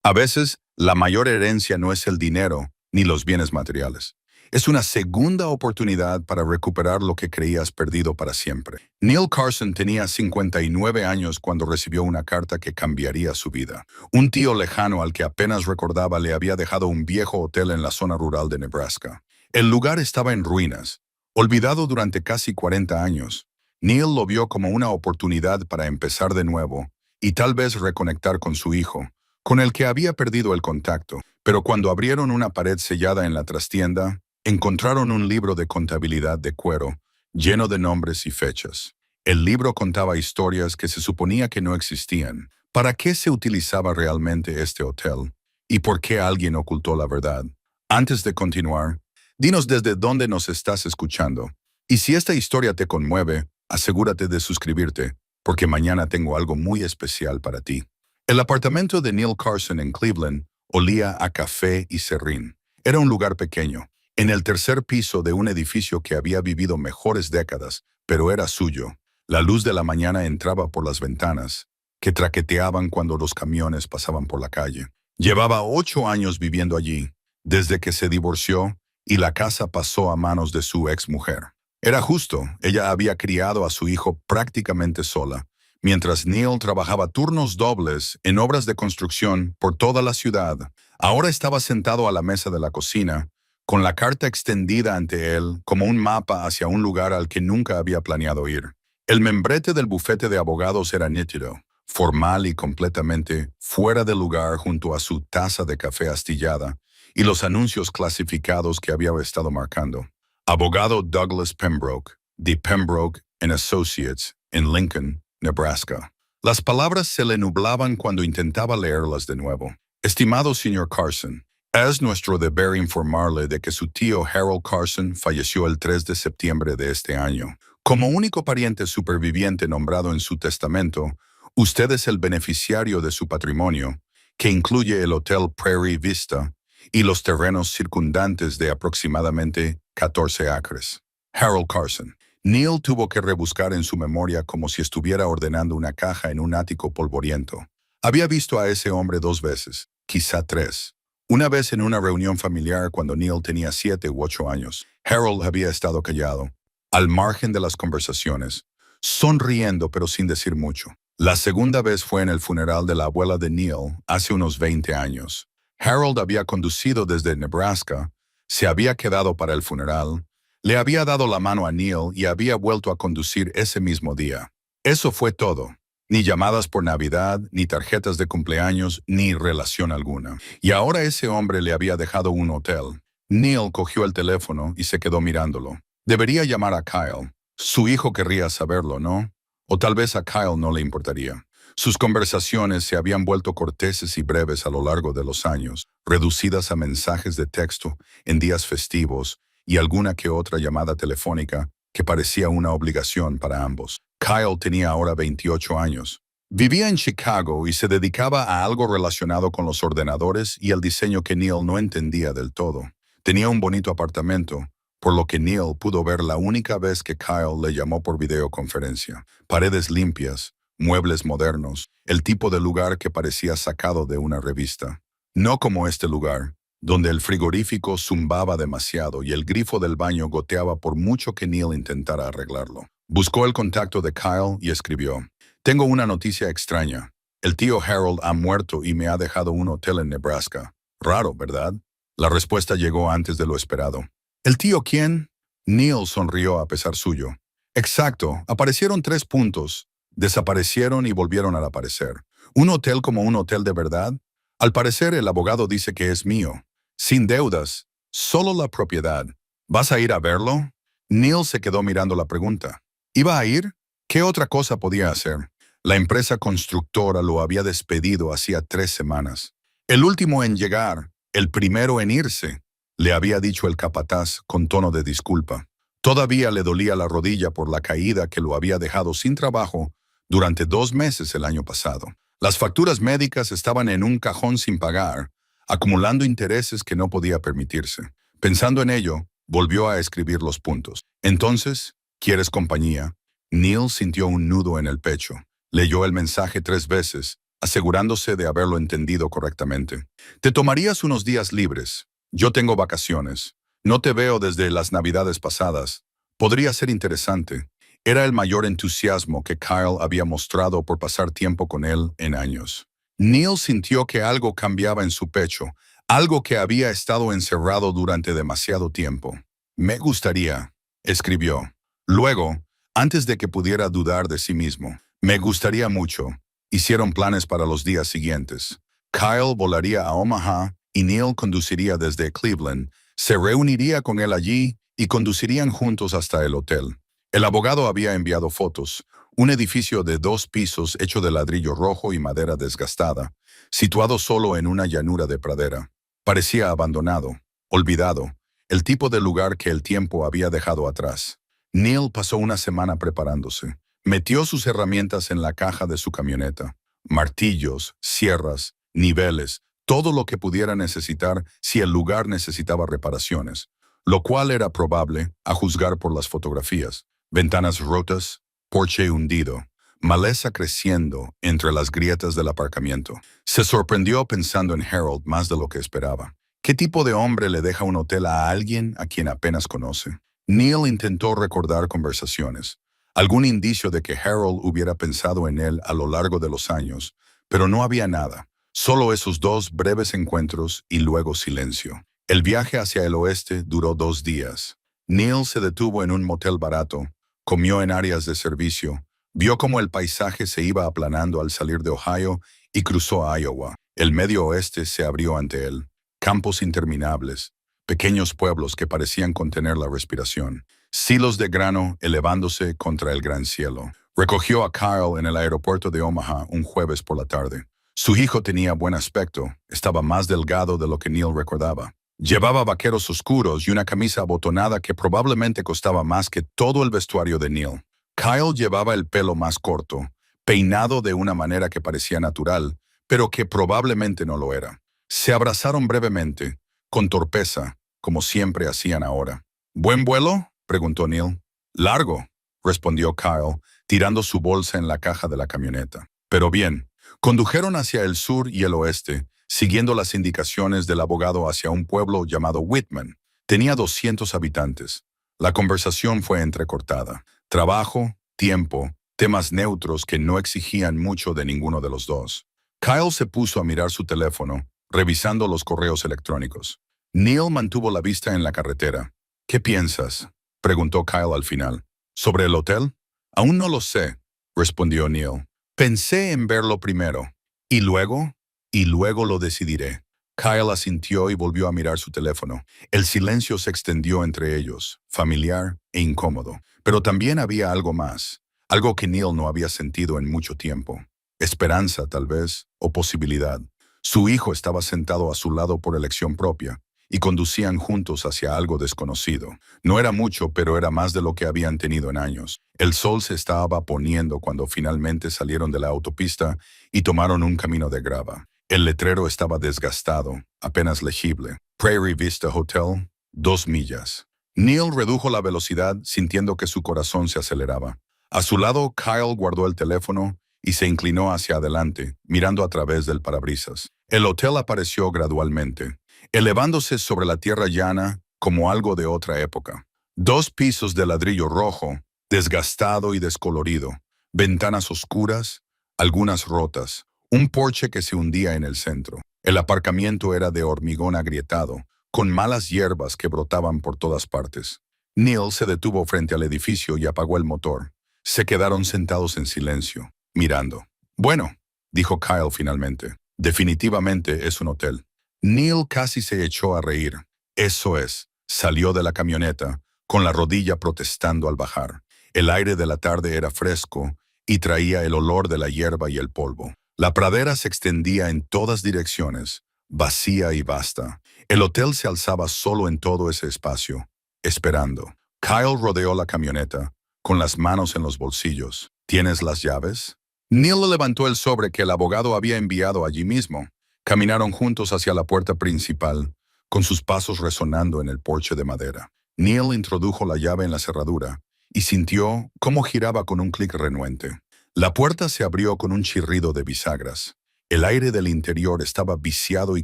A veces, la mayor herencia no es el dinero ni los bienes materiales. Es una segunda oportunidad para recuperar lo que creías perdido para siempre. Neil Carson tenía 59 años cuando recibió una carta que cambiaría su vida. Un tío lejano al que apenas recordaba le había dejado un viejo hotel en la zona rural de Nebraska. El lugar estaba en ruinas, olvidado durante casi 40 años. Neil lo vio como una oportunidad para empezar de nuevo y tal vez reconectar con su hijo, con el que había perdido el contacto. Pero cuando abrieron una pared sellada en la trastienda, encontraron un libro de contabilidad de cuero, lleno de nombres y fechas. El libro contaba historias que se suponía que no existían. ¿Para qué se utilizaba realmente este hotel? ¿Y por qué alguien ocultó la verdad? Antes de continuar, dinos desde dónde nos estás escuchando. Y si esta historia te conmueve, asegúrate de suscribirte, porque mañana tengo algo muy especial para ti. El apartamento de Neil Carson en Cleveland olía a café y serrín. Era un lugar pequeño, en el tercer piso de un edificio que había vivido mejores décadas, pero era suyo. La luz de la mañana entraba por las ventanas, que traqueteaban cuando los camiones pasaban por la calle. Llevaba 8 años viviendo allí, desde que se divorció y la casa pasó a manos de su exmujer. Era justo, ella había criado a su hijo prácticamente sola, mientras Neil trabajaba turnos dobles en obras de construcción por toda la ciudad. Ahora estaba sentado a la mesa de la cocina, con la carta extendida ante él como un mapa hacia un lugar al que nunca había planeado ir. El membrete del bufete de abogados era nítido, formal y completamente fuera de lugar junto a su taza de café astillada y los anuncios clasificados que había estado marcando. Abogado Douglas Pembroke, de Pembroke and Associates, en Lincoln, Nebraska. Las palabras se le nublaban cuando intentaba leerlas de nuevo. Estimado señor Carson, es nuestro deber informarle de que su tío Harold Carson falleció el 3 de septiembre de este año. Como único pariente superviviente nombrado en su testamento, usted es el beneficiario de su patrimonio, que incluye el Hotel Prairie Vista y los terrenos circundantes de aproximadamente 14 acres. Harold Carson. Neil tuvo que rebuscar en su memoria como si estuviera ordenando una caja en un ático polvoriento. Había visto a ese hombre 2 veces, quizá 3. Una vez en una reunión familiar cuando Neil tenía 7 u 8 años. Harold había estado callado, al margen de las conversaciones, sonriendo pero sin decir mucho. La segunda vez fue en el funeral de la abuela de Neil hace unos 20 años. Harold había conducido desde Nebraska, se había quedado para el funeral, le había dado la mano a Neil y había vuelto a conducir ese mismo día. Eso fue todo. Ni llamadas por Navidad, ni tarjetas de cumpleaños, ni relación alguna. Y ahora ese hombre le había dejado un hotel. Neil cogió el teléfono y se quedó mirándolo. Debería llamar a Kyle. Su hijo querría saberlo, ¿no? O tal vez a Kyle no le importaría. Sus conversaciones se habían vuelto corteses y breves a lo largo de los años, reducidas a mensajes de texto en días festivos y alguna que otra llamada telefónica que parecía una obligación para ambos. Kyle tenía ahora 28 años. Vivía en Chicago y se dedicaba a algo relacionado con los ordenadores y el diseño que Neil no entendía del todo. Tenía un bonito apartamento, por lo que Neil pudo ver la única vez que Kyle le llamó por videoconferencia. Paredes limpias, muebles modernos, el tipo de lugar que parecía sacado de una revista. No como este lugar, donde el frigorífico zumbaba demasiado y el grifo del baño goteaba por mucho que Neil intentara arreglarlo. Buscó el contacto de Kyle y escribió: «Tengo una noticia extraña. El tío Harold ha muerto y me ha dejado un hotel en Nebraska. Raro, ¿verdad?» La respuesta llegó antes de lo esperado. «¿El tío quién?» Neil sonrió a pesar suyo. «Exacto, aparecieron 3 puntos. Desaparecieron y volvieron a aparecer. ¿Un hotel como un hotel de verdad? Al parecer el abogado dice que es mío. Sin deudas, solo la propiedad. ¿Vas a ir a verlo?» Neil se quedó mirando la pregunta. ¿Iba a ir? ¿Qué otra cosa podía hacer? La empresa constructora lo había despedido hacía 3 semanas. El último en llegar, el primero en irse, le había dicho el capataz con tono de disculpa. Todavía le dolía la rodilla por la caída que lo había dejado sin trabajo durante 2 meses el año pasado. Las facturas médicas estaban en un cajón sin pagar, acumulando intereses que no podía permitirse. Pensando en ello, volvió a escribir los puntos. Entonces, ¿quieres compañía? Neil sintió un nudo en el pecho. Leyó el mensaje 3 veces, asegurándose de haberlo entendido correctamente. Te tomarías unos días libres. Yo tengo vacaciones. No te veo desde las Navidades pasadas. Podría ser interesante. Era el mayor entusiasmo que Kyle había mostrado por pasar tiempo con él en años. Neil sintió que algo cambiaba en su pecho, algo que había estado encerrado durante demasiado tiempo. Me gustaría, escribió. Luego, antes de que pudiera dudar de sí mismo, me gustaría mucho. Hicieron planes para los días siguientes. Kyle volaría a Omaha y Neil conduciría desde Cleveland. Se reuniría con él allí y conducirían juntos hasta el hotel. El abogado había enviado fotos. Un edificio de 2 pisos hecho de ladrillo rojo y madera desgastada, situado solo en una llanura de pradera. Parecía abandonado, olvidado, el tipo de lugar que el tiempo había dejado atrás. Neil pasó una semana preparándose. Metió sus herramientas en la caja de su camioneta. Martillos, sierras, niveles, todo lo que pudiera necesitar si el lugar necesitaba reparaciones, lo cual era probable a juzgar por las fotografías. Ventanas rotas, porche hundido, maleza creciendo entre las grietas del aparcamiento. Se sorprendió pensando en Harold más de lo que esperaba. ¿Qué tipo de hombre le deja un hotel a alguien a quien apenas conoce? Neil intentó recordar conversaciones, algún indicio de que Harold hubiera pensado en él a lo largo de los años, pero no había nada, solo esos 2 breves encuentros y luego silencio. El viaje hacia el oeste duró 2 días. Neil se detuvo en un motel barato, comió en áreas de servicio, vio cómo el paisaje se iba aplanando al salir de Ohio y cruzó a Iowa. El medio oeste se abrió ante él, campos interminables, pequeños pueblos que parecían contener la respiración, silos de grano elevándose contra el gran cielo. Recogió a Kyle en el aeropuerto de Omaha un jueves por la tarde. Su hijo tenía buen aspecto, estaba más delgado de lo que Neil recordaba. Llevaba vaqueros oscuros y una camisa abotonada que probablemente costaba más que todo el vestuario de Neil. Kyle llevaba el pelo más corto, peinado de una manera que parecía natural, pero que probablemente no lo era. Se abrazaron brevemente, con torpeza, como siempre hacían ahora. ¿Buen vuelo?, preguntó Neil. Largo, respondió Kyle, tirando su bolsa en la caja de la camioneta. Pero bien, condujeron hacia el sur y el oeste, siguiendo las indicaciones del abogado hacia un pueblo llamado Whitman. Tenía 200 habitantes. La conversación fue entrecortada. Trabajo, tiempo, temas neutros que no exigían mucho de ninguno de los dos. Kyle se puso a mirar su teléfono, revisando los correos electrónicos. Neil mantuvo la vista en la carretera. ¿Qué piensas?, preguntó Kyle al final. ¿Sobre el hotel? Aún no lo sé, respondió Neil. Pensé en verlo primero. ¿Y luego? Y luego lo decidiré. Kyle asintió y volvió a mirar su teléfono. El silencio se extendió entre ellos, familiar e incómodo. Pero también había algo más, algo que Neil no había sentido en mucho tiempo. Esperanza, tal vez, o posibilidad. Su hijo estaba sentado a su lado por elección propia, y conducían juntos hacia algo desconocido. No era mucho, pero era más de lo que habían tenido en años. El sol se estaba poniendo cuando finalmente salieron de la autopista y tomaron un camino de grava. El letrero estaba desgastado, apenas legible. Prairie Vista Hotel, 2 millas. Neil redujo la velocidad sintiendo que su corazón se aceleraba. A su lado, Kyle guardó el teléfono y se inclinó hacia adelante, mirando a través del parabrisas. El hotel apareció gradualmente, elevándose sobre la tierra llana como algo de otra época. 2 pisos de ladrillo rojo, desgastado y descolorido, ventanas oscuras, algunas rotas, un porche que se hundía en el centro. El aparcamiento era de hormigón agrietado, con malas hierbas que brotaban por todas partes. Neil se detuvo frente al edificio y apagó el motor. Se quedaron sentados en silencio, mirando. Bueno, dijo Kyle finalmente, definitivamente es un hotel. Neil casi se echó a reír. Eso es, salió de la camioneta, con la rodilla protestando al bajar. El aire de la tarde era fresco y traía el olor de la hierba y el polvo. La pradera se extendía en todas direcciones, vacía y vasta. El hotel se alzaba solo en todo ese espacio, esperando. Kyle rodeó la camioneta, con las manos en los bolsillos. ¿Tienes las llaves? Neil le levantó el sobre que el abogado había enviado allí mismo. Caminaron juntos hacia la puerta principal, con sus pasos resonando en el porche de madera. Neil introdujo la llave en la cerradura y sintió cómo giraba con un clic renuente. La puerta se abrió con un chirrido de bisagras. El aire del interior estaba viciado y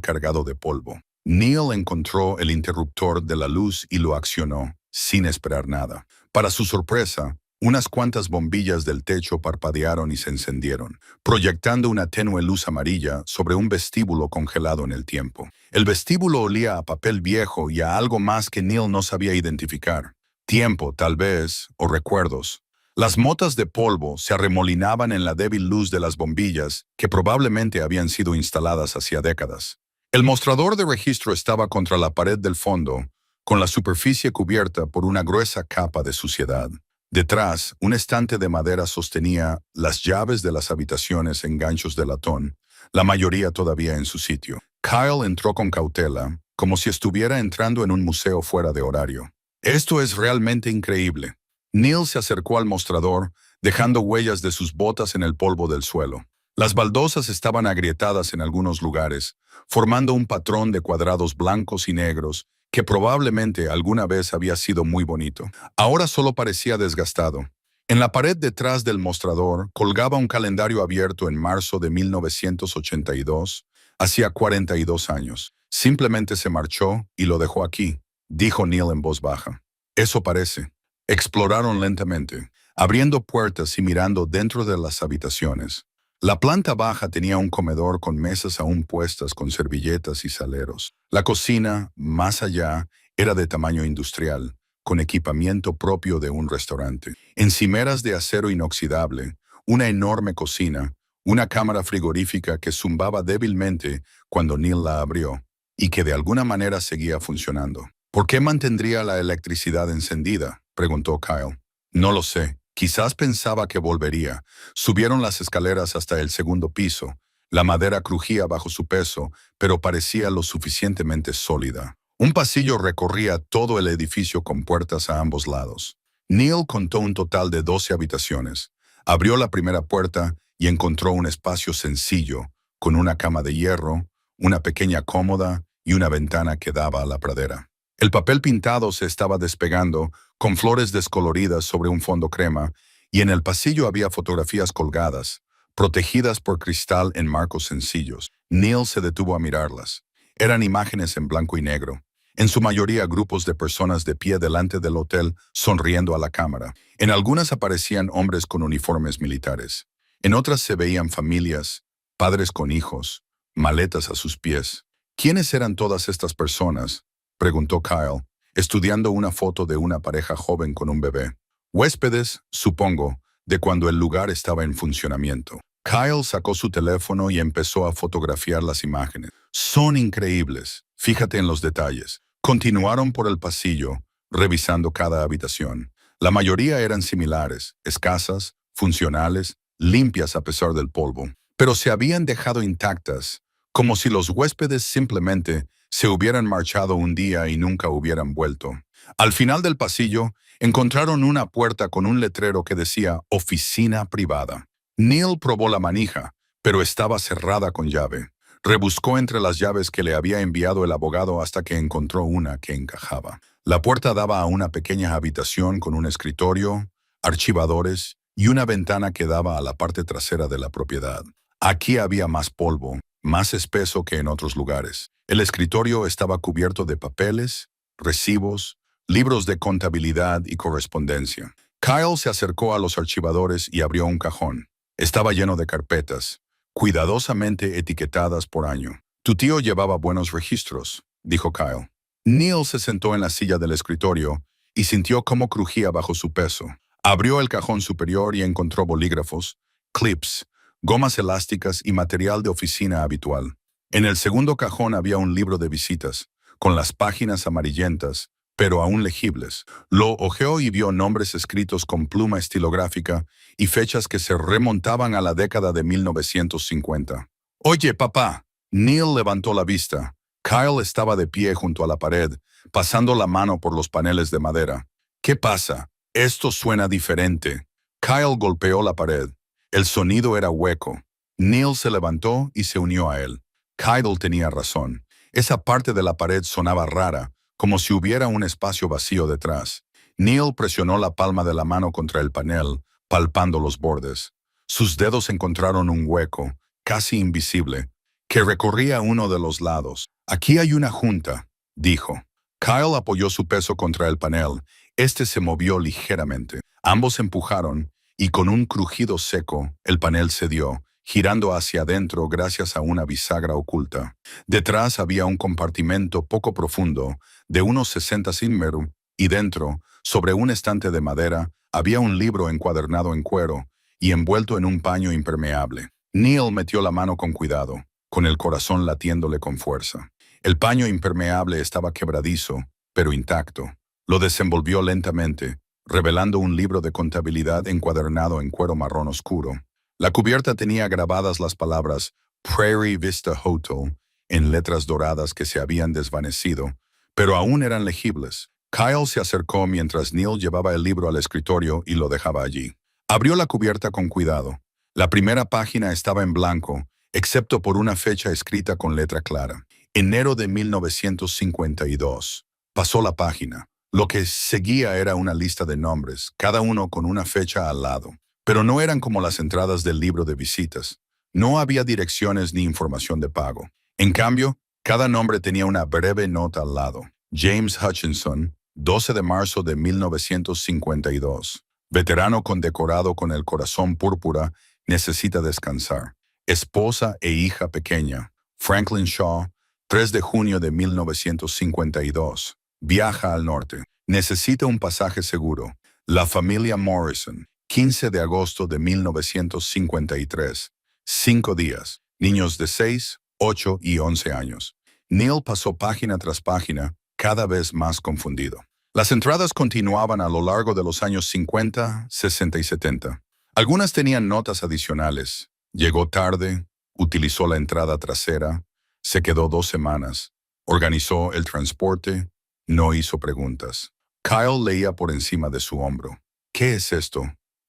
cargado de polvo. Neil encontró el interruptor de la luz y lo accionó, sin esperar nada. Para su sorpresa, unas cuantas bombillas del techo parpadearon y se encendieron, proyectando una tenue luz amarilla sobre un vestíbulo congelado en el tiempo. El vestíbulo olía a papel viejo y a algo más que Neil no sabía identificar. Tiempo, tal vez, o recuerdos. Las motas de polvo se arremolinaban en la débil luz de las bombillas que probablemente habían sido instaladas hacía décadas. El mostrador de registro estaba contra la pared del fondo, con la superficie cubierta por una gruesa capa de suciedad. Detrás, un estante de madera sostenía las llaves de las habitaciones en ganchos de latón, la mayoría todavía en su sitio. Kyle entró con cautela, como si estuviera entrando en un museo fuera de horario. Esto es realmente increíble. Neil se acercó al mostrador, dejando huellas de sus botas en el polvo del suelo. Las baldosas estaban agrietadas en algunos lugares, formando un patrón de cuadrados blancos y negros que probablemente alguna vez había sido muy bonito. Ahora solo parecía desgastado. En la pared detrás del mostrador colgaba un calendario abierto en marzo de 1982, hacía 42 años. Simplemente se marchó y lo dejó aquí, dijo Neil en voz baja. Eso parece. Exploraron lentamente, abriendo puertas y mirando dentro de las habitaciones. La planta baja tenía un comedor con mesas aún puestas con servilletas y saleros. La cocina, más allá, era de tamaño industrial, con equipamiento propio de un restaurante. Encimeras de acero inoxidable, una enorme cocina, una cámara frigorífica que zumbaba débilmente cuando Neil la abrió, y que de alguna manera seguía funcionando. ¿Por qué mantendría la electricidad encendida?, preguntó Kyle. No lo sé. Quizás pensaba que volvería. Subieron las escaleras hasta el segundo piso. La madera crujía bajo su peso, pero parecía lo suficientemente sólida. Un pasillo recorría todo el edificio con puertas a ambos lados. Neil contó un total de 12 habitaciones. Abrió la primera puerta y encontró un espacio sencillo, con una cama de hierro, una pequeña cómoda y una ventana que daba a la pradera. El papel pintado se estaba despegando, con flores descoloridas sobre un fondo crema, y en el pasillo había fotografías colgadas, protegidas por cristal en marcos sencillos. Neil se detuvo a mirarlas. Eran imágenes en blanco y negro, en su mayoría grupos de personas de pie delante del hotel sonriendo a la cámara. En algunas aparecían hombres con uniformes militares. En otras se veían familias, padres con hijos, maletas a sus pies. ¿Quiénes eran todas estas personas?, preguntó Kyle, estudiando una foto de una pareja joven con un bebé. Huéspedes, supongo, de cuando el lugar estaba en funcionamiento. Kyle sacó su teléfono y empezó a fotografiar las imágenes. Son increíbles. Fíjate en los detalles. Continuaron por el pasillo, revisando cada habitación. La mayoría eran similares, escasas, funcionales, limpias a pesar del polvo, pero se habían dejado intactas, como si los huéspedes simplemente se hubieran marchado un día y nunca hubieran vuelto. Al final del pasillo, encontraron una puerta con un letrero que decía «Oficina privada». Neil probó la manija, pero estaba cerrada con llave. Rebuscó entre las llaves que le había enviado el abogado hasta que encontró una que encajaba. La puerta daba a una pequeña habitación con un escritorio, archivadores y una ventana que daba a la parte trasera de la propiedad. Aquí había más polvo, más espeso que en otros lugares. El escritorio estaba cubierto de papeles, recibos, libros de contabilidad y correspondencia. Kyle se acercó a los archivadores y abrió un cajón. Estaba lleno de carpetas, cuidadosamente etiquetadas por año. Tu tío llevaba buenos registros, dijo Kyle. Neil se sentó en la silla del escritorio y sintió cómo crujía bajo su peso. Abrió el cajón superior y encontró bolígrafos, clips, gomas elásticas y material de oficina habitual. En el segundo cajón había un libro de visitas, con las páginas amarillentas, pero aún legibles. Lo hojeó y vio nombres escritos con pluma estilográfica y fechas que se remontaban a la década de 1950. «Oye, papá». Neil levantó la vista. Kyle estaba de pie junto a la pared, pasando la mano por los paneles de madera. «¿Qué pasa? Esto suena diferente». Kyle golpeó la pared. El sonido era hueco. Neil se levantó y se unió a él. Kyle tenía razón. Esa parte de la pared sonaba rara, como si hubiera un espacio vacío detrás. Neil presionó la palma de la mano contra el panel, palpando los bordes. Sus dedos encontraron un hueco, casi invisible, que recorría uno de los lados. Aquí hay una junta, dijo. Kyle apoyó su peso contra el panel. Este se movió ligeramente. Ambos empujaron, y con un crujido seco, el panel cedió, girando hacia adentro gracias a una bisagra oculta. Detrás había un compartimento poco profundo, de unos 60 cm, y dentro, sobre un estante de madera, había un libro encuadernado en cuero y envuelto en un paño impermeable. Neil metió la mano con cuidado, con el corazón latiéndole con fuerza. El paño impermeable estaba quebradizo, pero intacto. Lo desenvolvió lentamente, revelando un libro de contabilidad encuadernado en cuero marrón oscuro. La cubierta tenía grabadas las palabras Prairie Vista Hotel en letras doradas que se habían desvanecido, pero aún eran legibles. Kyle se acercó mientras Neil llevaba el libro al escritorio y lo dejaba allí. Abrió la cubierta con cuidado. La primera página estaba en blanco, excepto por una fecha escrita con letra clara. Enero de 1952. Pasó la página. Lo que seguía era una lista de nombres, cada uno con una fecha al lado. Pero no eran como las entradas del libro de visitas. No había direcciones ni información de pago. En cambio, cada nombre tenía una breve nota al lado. James Hutchinson, 12 de marzo de 1952. Veterano condecorado con el corazón púrpura, necesita descansar. Esposa e hija pequeña. Franklin Shaw, 3 de junio de 1952. Viaja al norte. Necesita un pasaje seguro. La familia Morrison, 15 de agosto de 1953. 5 días. Niños de 6, 8 y 11 años. Neil pasó página tras página, cada vez más confundido. Las entradas continuaban a lo largo de los años 50, 60 y 70. Algunas tenían notas adicionales. Llegó tarde, utilizó la entrada trasera, se quedó 2 semanas, organizó el transporte, no hizo preguntas. Kyle leía por encima de su hombro. ¿Qué es esto?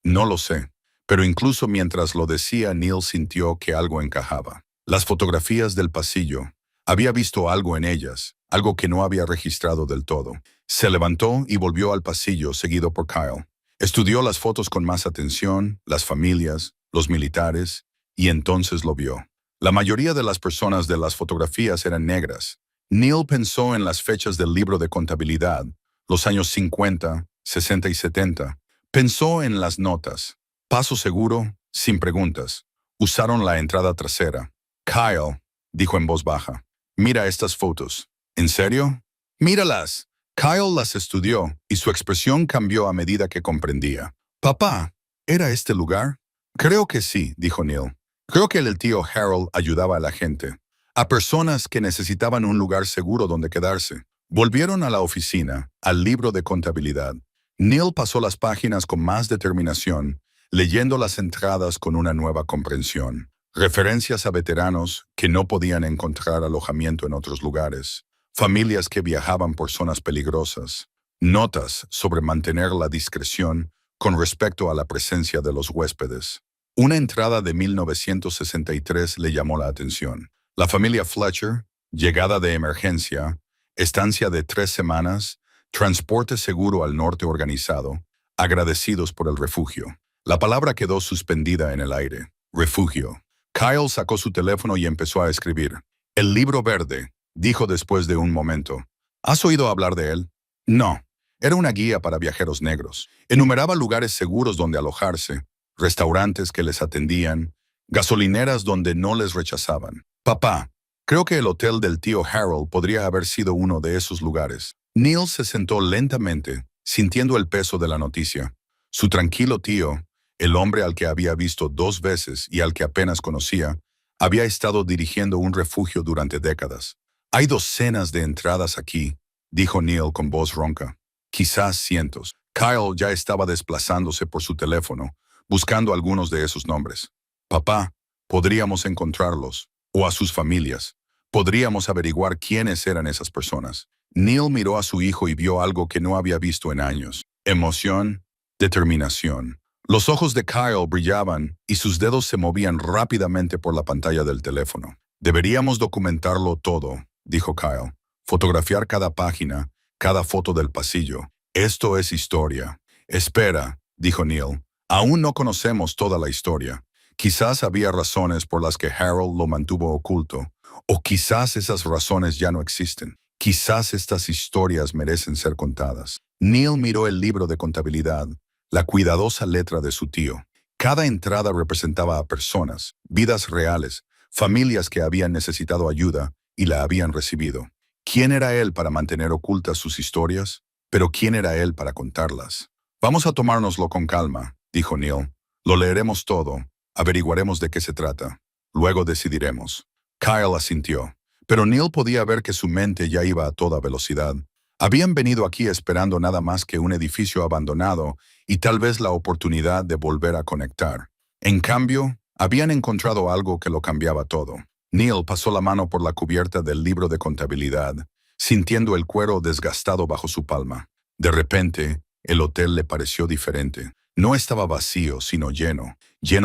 No lo sé. Pero incluso mientras lo decía, Neil sintió que algo encajaba. Las fotografías del pasillo. Había visto algo en ellas, algo que no había registrado del todo. Se levantó y volvió al pasillo, seguido por Kyle. Estudió las fotos con más atención, las familias, los militares, y entonces lo vio. La mayoría de las personas de las fotografías eran negras. Neil pensó en las fechas del libro de contabilidad, los años 50, 60 y 70. Pensó en las notas. Paso seguro, sin preguntas. Usaron la entrada trasera. Kyle, dijo en voz baja, mira estas fotos. ¿En serio? Míralas. Kyle las estudió y su expresión cambió a medida que comprendía. Papá, ¿era este lugar? Creo que sí, dijo Neil. Creo que el tío Harold ayudaba a la gente, a personas que necesitaban un lugar seguro donde quedarse. Volvieron a la oficina, al libro de contabilidad. Neil pasó las páginas con más determinación, leyendo las entradas con una nueva comprensión. Referencias a veteranos que no podían encontrar alojamiento en otros lugares. Familias que viajaban por zonas peligrosas. Notas sobre mantener la discreción con respecto a la presencia de los huéspedes. Una entrada de 1963 le llamó la atención. La familia Fletcher, llegada de emergencia, estancia de 3 semanas, transporte seguro al norte organizado, agradecidos por el refugio. La palabra quedó suspendida en el aire. Refugio. Kyle sacó su teléfono y empezó a escribir. El libro verde, dijo después de un momento. ¿Has oído hablar de él? No. Era una guía para viajeros negros. Enumeraba lugares seguros donde alojarse, restaurantes que les atendían, gasolineras donde no les rechazaban. Papá, creo que el hotel del tío Harold podría haber sido uno de esos lugares. Neil se sentó lentamente, sintiendo el peso de la noticia. Su tranquilo tío, el hombre al que había visto 2 veces y al que apenas conocía, había estado dirigiendo un refugio durante décadas. Hay docenas de entradas aquí, dijo Neil con voz ronca. Quizás cientos. Kyle ya estaba desplazándose por su teléfono, buscando algunos de esos nombres. Papá, podríamos encontrarlos, o a sus familias. Podríamos averiguar quiénes eran esas personas. Neil miró a su hijo y vio algo que no había visto en años. Emoción, determinación. Los ojos de Kyle brillaban y sus dedos se movían rápidamente por la pantalla del teléfono. Deberíamos documentarlo todo, dijo Kyle. Fotografiar cada página, cada foto del pasillo. Esto es historia. Espera, dijo Neil. Aún no conocemos toda la historia. Quizás había razones por las que Harold lo mantuvo oculto, o quizás esas razones ya no existen. Quizás estas historias merecen ser contadas. Neil miró el libro de contabilidad, la cuidadosa letra de su tío. Cada entrada representaba a personas, vidas reales, familias que habían necesitado ayuda y la habían recibido. ¿Quién era él para mantener ocultas sus historias? Pero ¿quién era él para contarlas? Vamos a tomárnoslo con calma, dijo Neil. Lo leeremos todo, averiguaremos de qué se trata. Luego decidiremos. Kyle asintió, pero Neil podía ver que su mente ya iba a toda velocidad. Habían venido aquí esperando nada más que un edificio abandonado y tal vez la oportunidad de volver a conectar. En cambio, habían encontrado algo que lo cambiaba todo. Neil pasó la mano por la cubierta del libro de contabilidad, sintiendo el cuero desgastado bajo su palma. De repente, el hotel le pareció diferente. No estaba vacío, sino lleno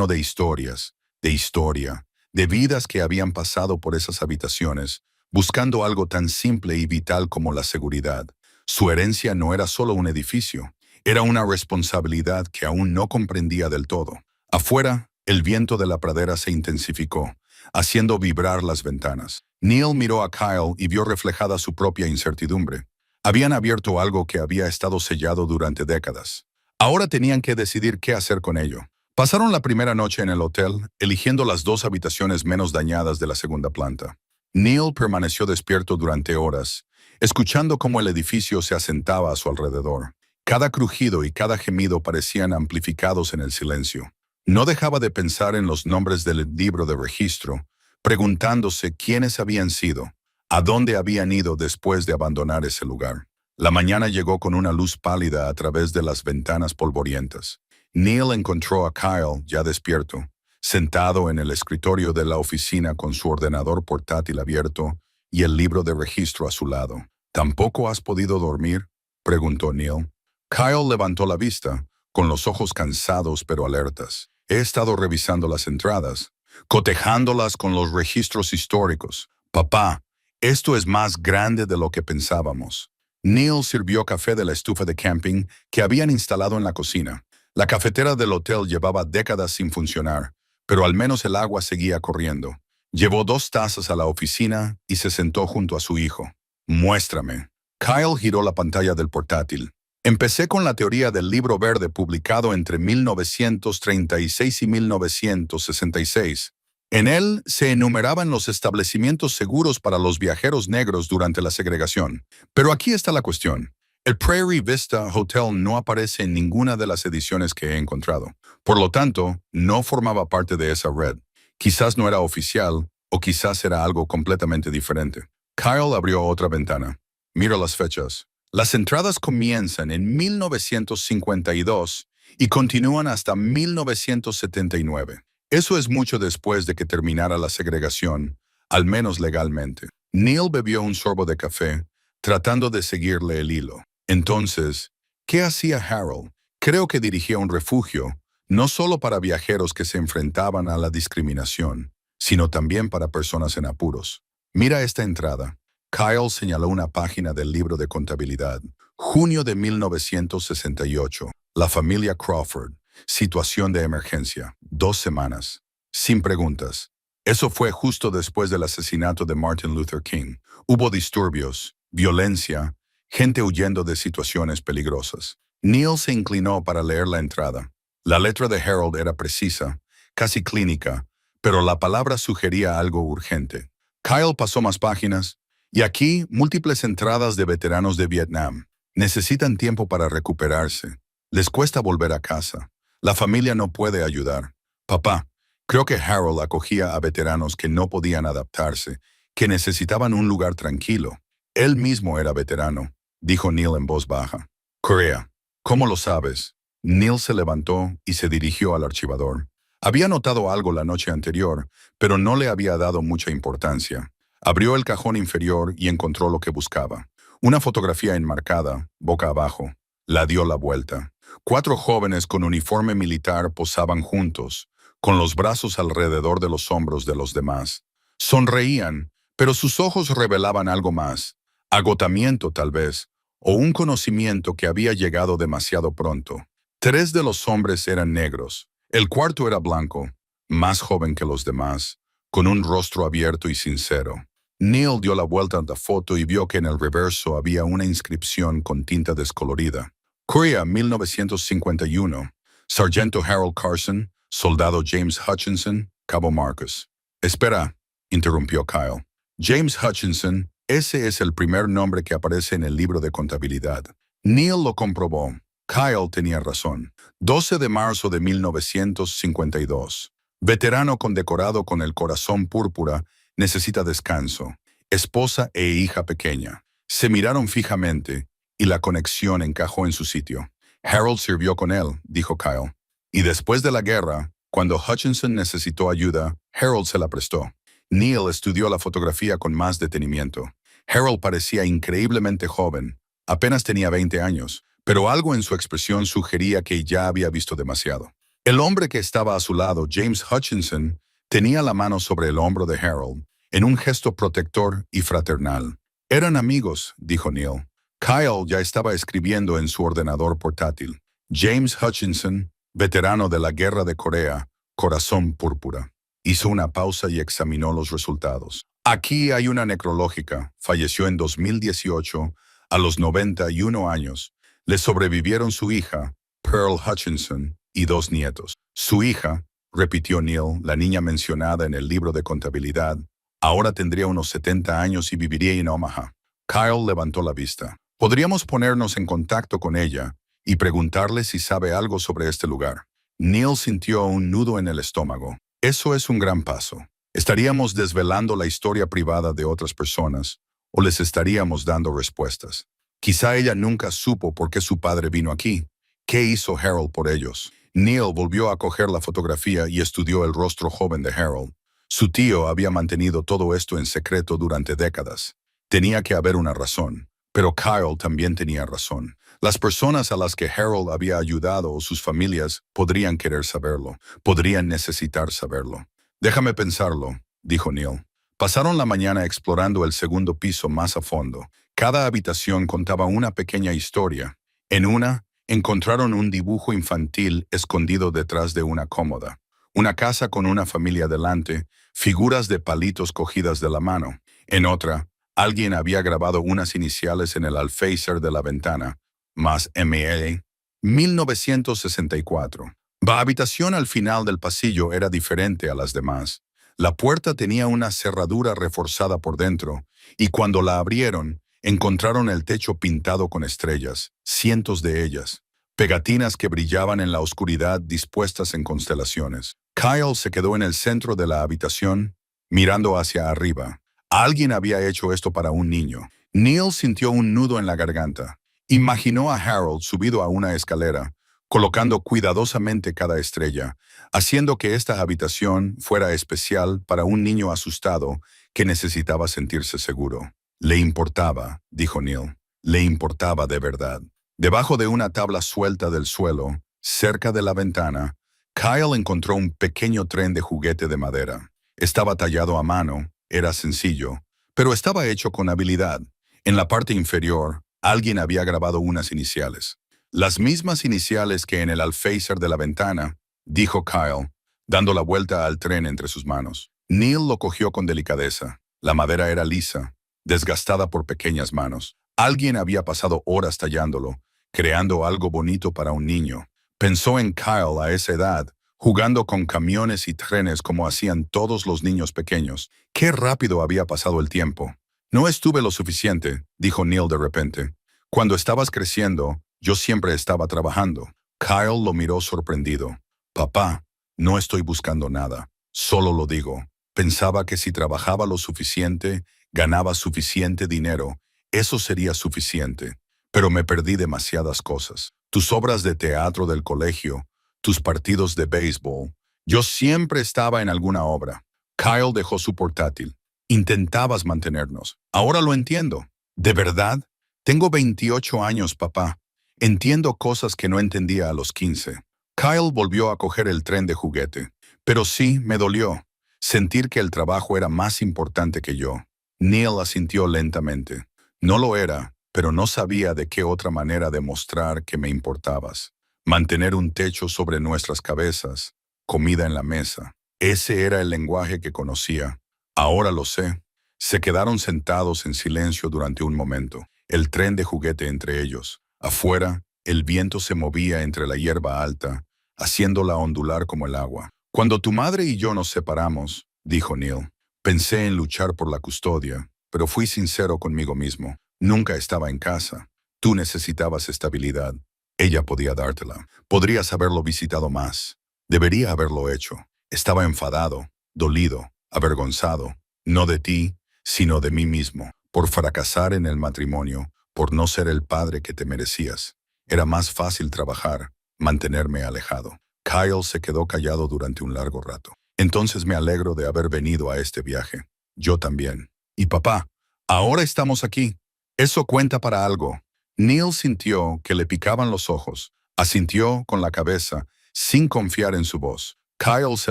de historias, de historia, de vidas que habían pasado por esas habitaciones, buscando algo tan simple y vital como la seguridad. Su herencia no era solo un edificio, era una responsabilidad que aún no comprendía del todo. Afuera, el viento de la pradera se intensificó, haciendo vibrar las ventanas. Neil miró a Kyle y vio reflejada su propia incertidumbre. Habían abierto algo que había estado sellado durante décadas. Ahora tenían que decidir qué hacer con ello. Pasaron la primera noche en el hotel, eligiendo las 2 habitaciones menos dañadas de la segunda planta. Neil permaneció despierto durante horas, escuchando cómo el edificio se asentaba a su alrededor. Cada crujido y cada gemido parecían amplificados en el silencio. No dejaba de pensar en los nombres del libro de registro, preguntándose quiénes habían sido, a dónde habían ido después de abandonar ese lugar. La mañana llegó con una luz pálida a través de las ventanas polvorientas. Neil encontró a Kyle ya despierto, sentado en el escritorio de la oficina con su ordenador portátil abierto y el libro de registro a su lado. ¿Tampoco has podido dormir?, preguntó Neil. Kyle levantó la vista, con los ojos cansados pero alertas. He estado revisando las entradas, cotejándolas con los registros históricos. Papá, esto es más grande de lo que pensábamos. Neil sirvió café de la estufa de camping que habían instalado en la cocina. La cafetera del hotel llevaba décadas sin funcionar, pero al menos el agua seguía corriendo. Llevó 2 tazas a la oficina y se sentó junto a su hijo. Muéstrame. Kyle giró la pantalla del portátil. Empecé con la teoría del libro verde publicado entre 1936 y 1966. En él se enumeraban los establecimientos seguros para los viajeros negros durante la segregación. Pero aquí está la cuestión. El Prairie Vista Hotel no aparece en ninguna de las ediciones que he encontrado. Por lo tanto, no formaba parte de esa red. Quizás no era oficial, o quizás era algo completamente diferente. Kyle abrió otra ventana. Mira las fechas. Las entradas comienzan en 1952 y continúan hasta 1979. Eso es mucho después de que terminara la segregación, al menos legalmente. Neil bebió un sorbo de café, tratando de seguirle el hilo. Entonces, ¿qué hacía Harold? Creo que dirigía un refugio, no solo para viajeros que se enfrentaban a la discriminación, sino también para personas en apuros. Mira esta entrada. Kyle señaló una página del libro de contabilidad. Junio de 1968. La familia Crawford. Situación de emergencia. 2 semanas. Sin preguntas. Eso fue justo después del asesinato de Martin Luther King. Hubo disturbios, violencia, gente huyendo de situaciones peligrosas. Neil se inclinó para leer la entrada. La letra de Harold era precisa, casi clínica, pero la palabra sugería algo urgente. Kyle pasó más páginas. Y aquí, múltiples entradas de veteranos de Vietnam. Necesitan tiempo para recuperarse. Les cuesta volver a casa. La familia no puede ayudar. Papá, creo que Harold acogía a veteranos que no podían adaptarse, que necesitaban un lugar tranquilo. Él mismo era veterano, dijo Neil en voz baja. Correa, ¿cómo lo sabes? Neil se levantó y se dirigió al archivador. Había notado algo la noche anterior, pero no le había dado mucha importancia. Abrió el cajón inferior y encontró lo que buscaba. Una fotografía enmarcada, boca abajo. La dio la vuelta. 4 jóvenes con uniforme militar posaban juntos, con los brazos alrededor de los hombros de los demás. Sonreían, pero sus ojos revelaban algo más. Agotamiento tal vez, o un conocimiento que había llegado demasiado pronto. 3 de los hombres eran negros. El cuarto era blanco. más joven que los demás, con un rostro abierto y sincero. Neil dio la vuelta a la foto y vio que en el reverso había una inscripción con tinta descolorida. Korea, 1951. Sargento Harold Carson, soldado James Hutchinson, Cabo Marcos. Espera, interrumpió Kyle. James Hutchinson, ese es el primer nombre que aparece en el libro de contabilidad. Neil lo comprobó. Kyle tenía razón. 12 de marzo de 1952. Veterano condecorado con el corazón púrpura, necesita descanso. Esposa e hija pequeña. Se miraron fijamente y la conexión encajó en su sitio. Harold sirvió con él, dijo Kyle. Y después de la guerra, cuando Hutchinson necesitó ayuda, Harold se la prestó. Neil estudió la fotografía con más detenimiento. Harold parecía increíblemente joven. Apenas tenía 20 años, pero algo en su expresión sugería que ya había visto demasiado. El hombre que estaba a su lado, James Hutchinson, tenía la mano sobre el hombro de Harold, en un gesto protector y fraternal. Eran amigos, dijo Neil. Kyle ya estaba escribiendo en su ordenador portátil. James Hutchinson, veterano de la Guerra de Corea, corazón púrpura. Hizo una pausa y examinó los resultados. Aquí hay una necrológica. Falleció en 2018, a los 91 años. Le sobrevivieron su hija, Pearl Hutchinson, y 2 nietos. Su hija, repitió Neil, la niña mencionada en el libro de contabilidad, ahora tendría unos 70 años y viviría en Omaha. Kyle levantó la vista. Podríamos ponernos en contacto con ella y preguntarle si sabe algo sobre este lugar. Neil sintió un nudo en el estómago. Eso es un gran paso. Estaríamos desvelando la historia privada de otras personas o les estaríamos dando respuestas. Quizá ella nunca supo por qué su padre vino aquí. ¿Qué hizo Harold por ellos? Neil volvió a coger la fotografía y estudió el rostro joven de Harold. Su tío había mantenido todo esto en secreto durante décadas. Tenía que haber una razón, pero Kyle también tenía razón. Las personas a las que Harold había ayudado o sus familias podrían querer saberlo, podrían necesitar saberlo. Déjame pensarlo, dijo Neil. Pasaron la mañana explorando el segundo piso más a fondo. Cada habitación contaba una pequeña historia. En una, encontraron un dibujo infantil escondido detrás de una cómoda. Una casa con una familia delante, figuras de palitos cogidas de la mano. En otra, alguien había grabado unas iniciales en el alféizar de la ventana, más M.A. 1964. La habitación al final del pasillo era diferente a las demás. La puerta tenía una cerradura reforzada por dentro, y cuando la abrieron, encontraron el techo pintado con estrellas, cientos de ellas, pegatinas que brillaban en la oscuridad dispuestas en constelaciones. Kyle se quedó en el centro de la habitación, mirando hacia arriba. Alguien había hecho esto para un niño. Neil sintió un nudo en la garganta. Imaginó a Harold subido a una escalera, colocando cuidadosamente cada estrella, haciendo que esta habitación fuera especial para un niño asustado que necesitaba sentirse seguro. Le importaba, dijo Neil. Le importaba de verdad. Debajo de una tabla suelta del suelo, cerca de la ventana, Kyle encontró un pequeño tren de juguete de madera. Estaba tallado a mano, era sencillo, pero estaba hecho con habilidad. En la parte inferior, alguien había grabado unas iniciales. Las mismas iniciales que en el alféizar de la ventana, dijo Kyle, dando la vuelta al tren entre sus manos. Neil lo cogió con delicadeza. La madera era lisa, desgastada por pequeñas manos. Alguien había pasado horas tallándolo, creando algo bonito para un niño. Pensó en Kyle a esa edad, jugando con camiones y trenes como hacían todos los niños pequeños. Qué rápido había pasado el tiempo. No estuve lo suficiente, dijo Neil de repente. Cuando estabas creciendo, yo siempre estaba trabajando. Kyle lo miró sorprendido. Papá, no estoy buscando nada. Solo lo digo. Pensaba que si trabajaba lo suficiente, ganaba suficiente dinero, eso sería suficiente. Pero me perdí demasiadas cosas. Tus obras de teatro del colegio, tus partidos de béisbol. Yo siempre estaba en alguna obra. Kyle dejó su portátil. Intentabas mantenernos. Ahora lo entiendo. ¿De verdad? Tengo 28 años, papá. Entiendo cosas que no entendía a los 15. Kyle volvió a coger el tren de juguete. Pero sí, me dolió. Sentir que el trabajo era más importante que yo. Neil asintió lentamente. No lo era, pero no sabía de qué otra manera demostrar que me importabas. Mantener un techo sobre nuestras cabezas, comida en la mesa. Ese era el lenguaje que conocía. Ahora lo sé. Se quedaron sentados en silencio durante un momento, el tren de juguete entre ellos. Afuera, el viento se movía entre la hierba alta, haciéndola ondular como el agua. Cuando tu madre y yo nos separamos, dijo Neil, pensé en luchar por la custodia, pero fui sincero conmigo mismo. Nunca estaba en casa. Tú necesitabas estabilidad. Ella podía dártela. Podrías haberlo visitado más. Debería haberlo hecho. Estaba enfadado, dolido, avergonzado, no de ti, sino de mí mismo, por fracasar en el matrimonio, por no ser el padre que te merecías. Era más fácil trabajar, mantenerme alejado. Kyle se quedó callado durante un largo rato. Entonces me alegro de haber venido a este viaje. Yo también. Y papá, ahora estamos aquí. Eso cuenta para algo. Neil sintió que le picaban los ojos. Asintió con la cabeza, sin confiar en su voz. Kyle se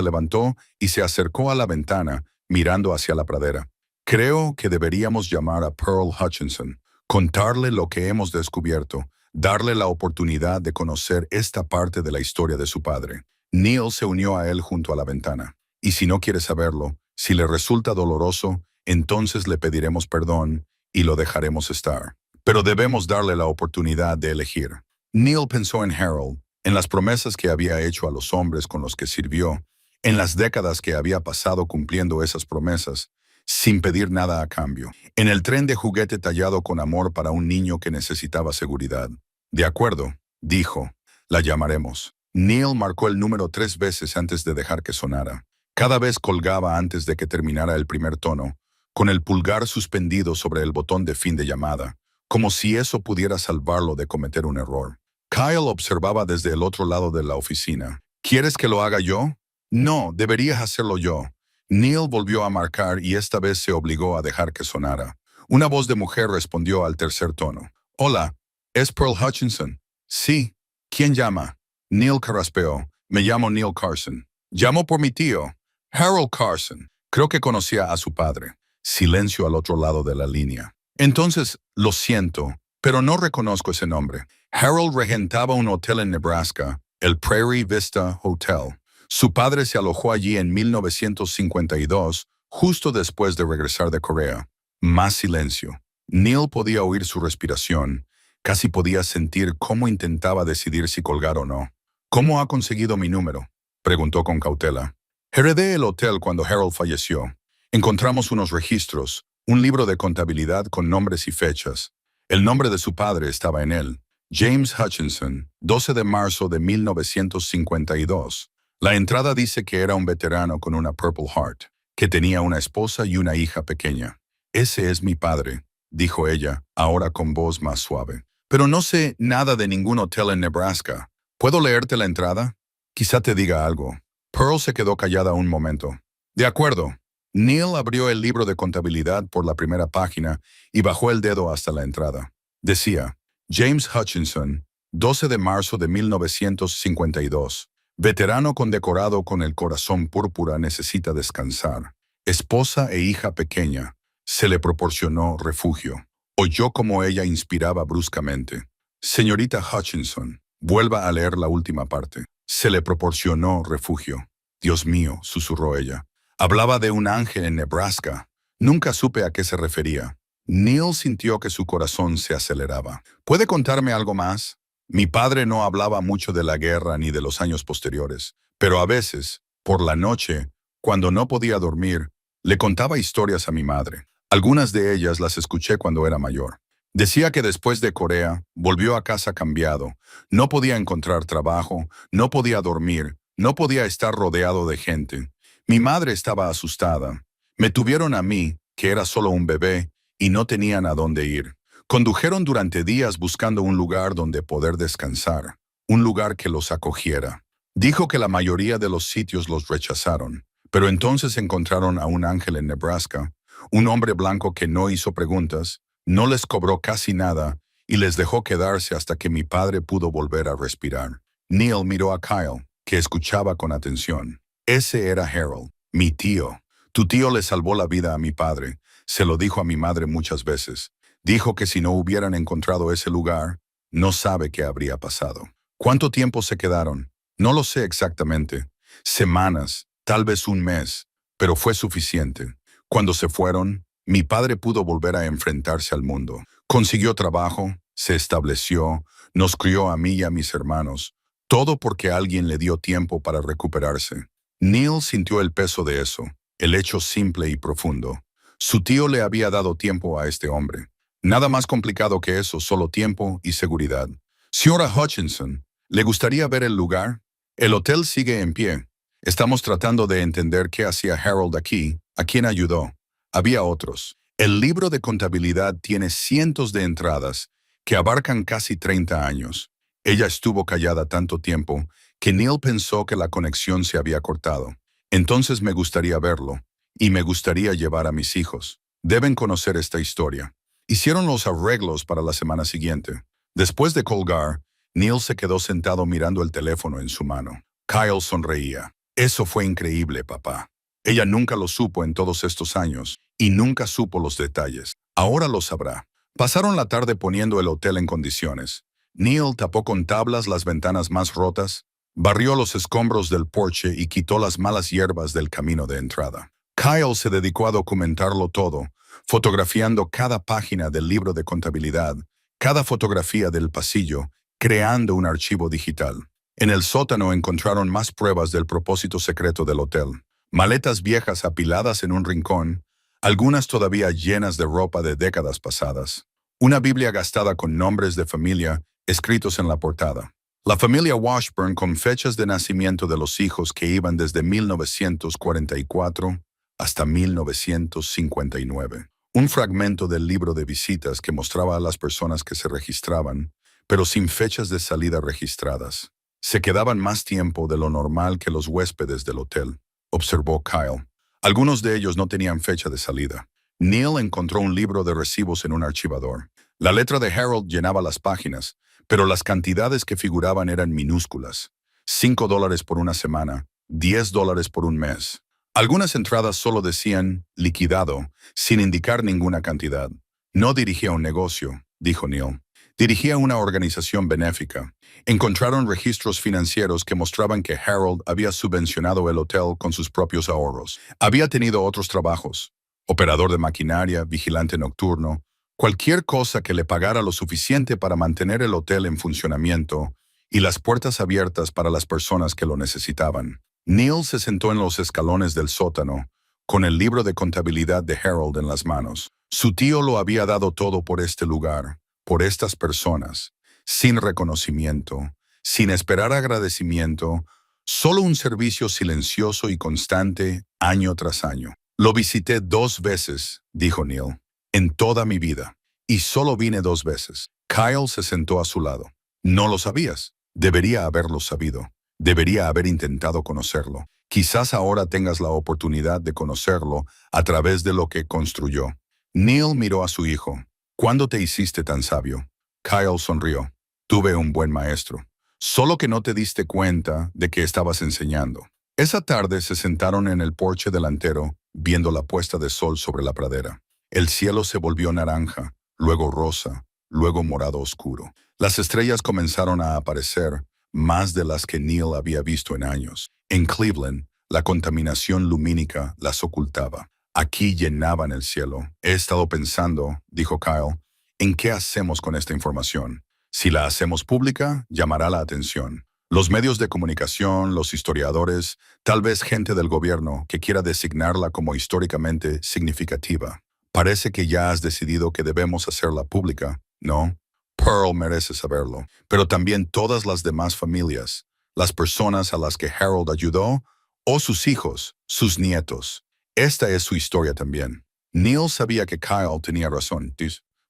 levantó y se acercó a la ventana, mirando hacia la pradera. Creo que deberíamos llamar a Pearl Hutchinson, contarle lo que hemos descubierto, darle la oportunidad de conocer esta parte de la historia de su padre. Neil se unió a él junto a la ventana. Y si no quiere saberlo, si le resulta doloroso, entonces le pediremos perdón y lo dejaremos estar. Pero debemos darle la oportunidad de elegir. Neil pensó en Harold, en las promesas que había hecho a los hombres con los que sirvió, en las décadas que había pasado cumpliendo esas promesas, sin pedir nada a cambio, en el tren de juguete tallado con amor para un niño que necesitaba seguridad. De acuerdo, dijo, la llamaremos. Neil marcó el número 3 veces antes de dejar que sonara. Cada vez colgaba antes de que terminara el primer tono, con el pulgar suspendido sobre el botón de fin de llamada, como si eso pudiera salvarlo de cometer un error. Kyle observaba desde el otro lado de la oficina. ¿Quieres que lo haga yo? No, deberías hacerlo yo. Neil volvió a marcar y esta vez se obligó a dejar que sonara. Una voz de mujer respondió al tercer tono. Hola, ¿es Pearl Hutchinson? Sí. ¿Quién llama? Neil carraspeó. Me llamo Neil Carson. Llamo por mi tío, Harold Carson. Creo que conocía a su padre. Silencio al otro lado de la línea. Entonces, lo siento, pero no reconozco ese nombre. Harold regentaba un hotel en Nebraska, el Prairie Vista Hotel. Su padre se alojó allí en 1952, justo después de regresar de Corea. Más silencio. Neil podía oír su respiración. Casi podía sentir cómo intentaba decidir si colgar o no. ¿Cómo ha conseguido mi número?, preguntó con cautela. Heredé el hotel cuando Harold falleció. Encontramos unos registros, un libro de contabilidad con nombres y fechas. El nombre de su padre estaba en él. James Hutchinson, 12 de marzo de 1952. La entrada dice que era un veterano con una Purple Heart, que tenía una esposa y una hija pequeña. Ese es mi padre, dijo ella, ahora con voz más suave. Pero no sé nada de ningún hotel en Nebraska. ¿Puedo leerte la entrada? Quizá te diga algo. Pearl se quedó callada un momento. De acuerdo. Neil abrió el libro de contabilidad por la primera página y bajó el dedo hasta la entrada. Decía, James Hutchinson, 12 de marzo de 1952. Veterano condecorado con el corazón púrpura necesita descansar. Esposa e hija pequeña. Se le proporcionó refugio. Oyó como ella inspiraba bruscamente. Señorita Hutchinson, vuelva a leer la última parte. Se le proporcionó refugio. Dios mío, susurró ella. Hablaba de un ángel en Nebraska. Nunca supe a qué se refería. Neil sintió que su corazón se aceleraba. ¿Puede contarme algo más? Mi padre no hablaba mucho de la guerra ni de los años posteriores, pero a veces, por la noche, cuando no podía dormir, le contaba historias a mi madre. Algunas de ellas las escuché cuando era mayor. Decía que después de Corea, volvió a casa cambiado. No podía encontrar trabajo, no podía dormir, no podía estar rodeado de gente. Mi madre estaba asustada. Me tuvieron a mí, que era solo un bebé, y no tenían a dónde ir. Condujeron durante días buscando un lugar donde poder descansar, un lugar que los acogiera. Dijo que la mayoría de los sitios los rechazaron, pero entonces encontraron a un ángel en Nebraska, un hombre blanco que no hizo preguntas, no les cobró casi nada y les dejó quedarse hasta que mi padre pudo volver a respirar. Neil miró a Kyle, que escuchaba con atención. Ese era Harold, mi tío. Tu tío le salvó la vida a mi padre. Se lo dijo a mi madre muchas veces. Dijo que si no hubieran encontrado ese lugar, no sabe qué habría pasado. ¿Cuánto tiempo se quedaron? No lo sé exactamente. Semanas, tal vez un mes, pero fue suficiente. Cuando se fueron, mi padre pudo volver a enfrentarse al mundo. Consiguió trabajo, se estableció, nos crió a mí y a mis hermanos, todo porque alguien le dio tiempo para recuperarse. Neil sintió el peso de eso, el hecho simple y profundo. Su tío le había dado tiempo a este hombre. Nada más complicado que eso, solo tiempo y seguridad. Señora Hutchinson, ¿le gustaría ver el lugar? El hotel sigue en pie. Estamos tratando de entender qué hacía Harold aquí, a quién ayudó. Había otros. El libro de contabilidad tiene cientos de entradas que abarcan casi 30 años. Ella estuvo callada tanto tiempo que Neil pensó que la conexión se había cortado. Entonces me gustaría verlo, y me gustaría llevar a mis hijos. Deben conocer esta historia. Hicieron los arreglos para la semana siguiente. Después de colgar, Neil se quedó sentado mirando el teléfono en su mano. Kyle sonreía. Eso fue increíble, papá. Ella nunca lo supo en todos estos años, y nunca supo los detalles. Ahora lo sabrá. Pasaron la tarde poniendo el hotel en condiciones. Neil tapó con tablas las ventanas más rotas, barrió los escombros del porche y quitó las malas hierbas del camino de entrada. Kyle se dedicó a documentarlo todo, fotografiando cada página del libro de contabilidad, cada fotografía del pasillo, creando un archivo digital. En el sótano encontraron más pruebas del propósito secreto del hotel. Maletas viejas apiladas en un rincón, algunas todavía llenas de ropa de décadas pasadas. Una Biblia gastada con nombres de familia escritos en la portada. La familia Washburn con fechas de nacimiento de los hijos que iban desde 1944 hasta 1959. Un fragmento del libro de visitas que mostraba a las personas que se registraban, pero sin fechas de salida registradas. Se quedaban más tiempo de lo normal que los huéspedes del hotel, observó Kyle. Algunos de ellos no tenían fecha de salida. Neil encontró un libro de recibos en un archivador. La letra de Harold llenaba las páginas, pero las cantidades que figuraban eran minúsculas. $5 por una semana, $10 por un mes. Algunas entradas solo decían liquidado, sin indicar ninguna cantidad. No dirigía un negocio, dijo Neil. Dirigía una organización benéfica. Encontraron registros financieros que mostraban que Harold había subvencionado el hotel con sus propios ahorros. Había tenido otros trabajos: operador de maquinaria, vigilante nocturno, cualquier cosa que le pagara lo suficiente para mantener el hotel en funcionamiento y las puertas abiertas para las personas que lo necesitaban. Neil se sentó en los escalones del sótano, con el libro de contabilidad de Harold en las manos. Su tío lo había dado todo por este lugar, por estas personas, sin reconocimiento, sin esperar agradecimiento, solo un servicio silencioso y constante año tras año. Lo visité 2 veces, dijo Neil, en toda mi vida, y solo vine 2 veces. Kyle se sentó a su lado. No lo sabías. Debería haberlo sabido. Debería haber intentado conocerlo. Quizás ahora tengas la oportunidad de conocerlo a través de lo que construyó. Neil miró a su hijo. ¿Cuándo te hiciste tan sabio? Kyle sonrió. Tuve un buen maestro. Solo que no te diste cuenta de que estabas enseñando. Esa tarde se sentaron en el porche delantero, viendo la puesta de sol sobre la pradera. El cielo se volvió naranja, luego rosa, luego morado oscuro. Las estrellas comenzaron a aparecer, más de las que Neil había visto en años. En Cleveland, la contaminación lumínica las ocultaba. Aquí llenaban el cielo. He estado pensando, dijo Kyle, ¿en qué hacemos con esta información? Si la hacemos pública, llamará la atención. Los medios de comunicación, los historiadores, tal vez gente del gobierno que quiera designarla como históricamente significativa. Parece que ya has decidido que debemos hacerla pública, ¿no? Pearl merece saberlo, pero también todas las demás familias, las personas a las que Harold ayudó, o sus hijos, sus nietos. Esta es su historia también. Neil sabía que Kyle tenía razón,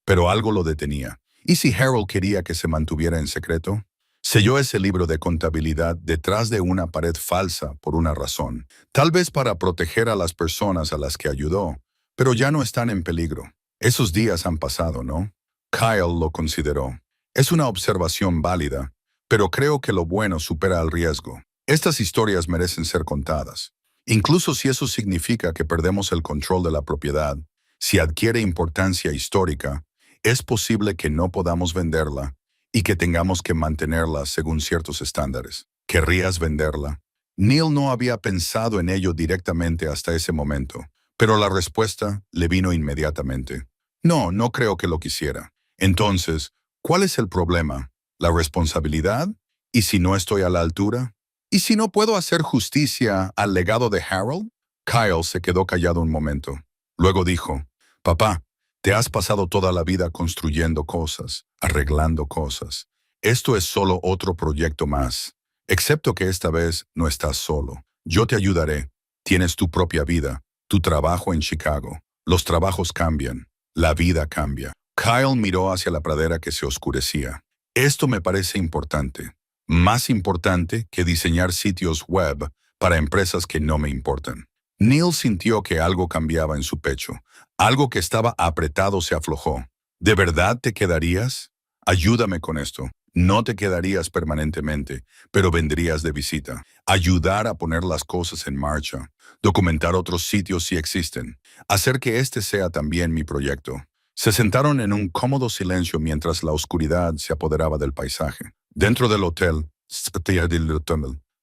pero algo lo detenía. ¿Y si Harold quería que se mantuviera en secreto? Selló ese libro de contabilidad detrás de una pared falsa por una razón. Tal vez para proteger a las personas a las que ayudó, pero ya no están en peligro. Esos días han pasado, ¿no? Kyle lo consideró. Es una observación válida, pero creo que lo bueno supera al riesgo. Estas historias merecen ser contadas. Incluso si eso significa que perdemos el control de la propiedad, si adquiere importancia histórica, es posible que no podamos venderla y que tengamos que mantenerla según ciertos estándares. ¿Querrías venderla? Neil no había pensado en ello directamente hasta ese momento, pero la respuesta le vino inmediatamente. No, no creo que lo quisiera. Entonces, ¿cuál es el problema? ¿La responsabilidad? ¿Y si no estoy a la altura? ¿Y si no puedo hacer justicia al legado de Harold? Kyle se quedó callado un momento. Luego dijo, Papá, te has pasado toda la vida construyendo cosas, arreglando cosas. Esto es solo otro proyecto más. Excepto que esta vez no estás solo. Yo te ayudaré. Tienes tu propia vida, tu trabajo en Chicago. Los trabajos cambian. La vida cambia. Kyle miró hacia la pradera que se oscurecía. Esto me parece importante. Más importante que diseñar sitios web para empresas que no me importan. Neil sintió que algo cambiaba en su pecho. Algo que estaba apretado se aflojó. ¿De verdad te quedarías? Ayúdame con esto. No te quedarías permanentemente, pero vendrías de visita. Ayudar a poner las cosas en marcha. Documentar otros sitios si existen. Hacer que este sea también mi proyecto. Se sentaron en un cómodo silencio mientras la oscuridad se apoderaba del paisaje. Dentro del hotel,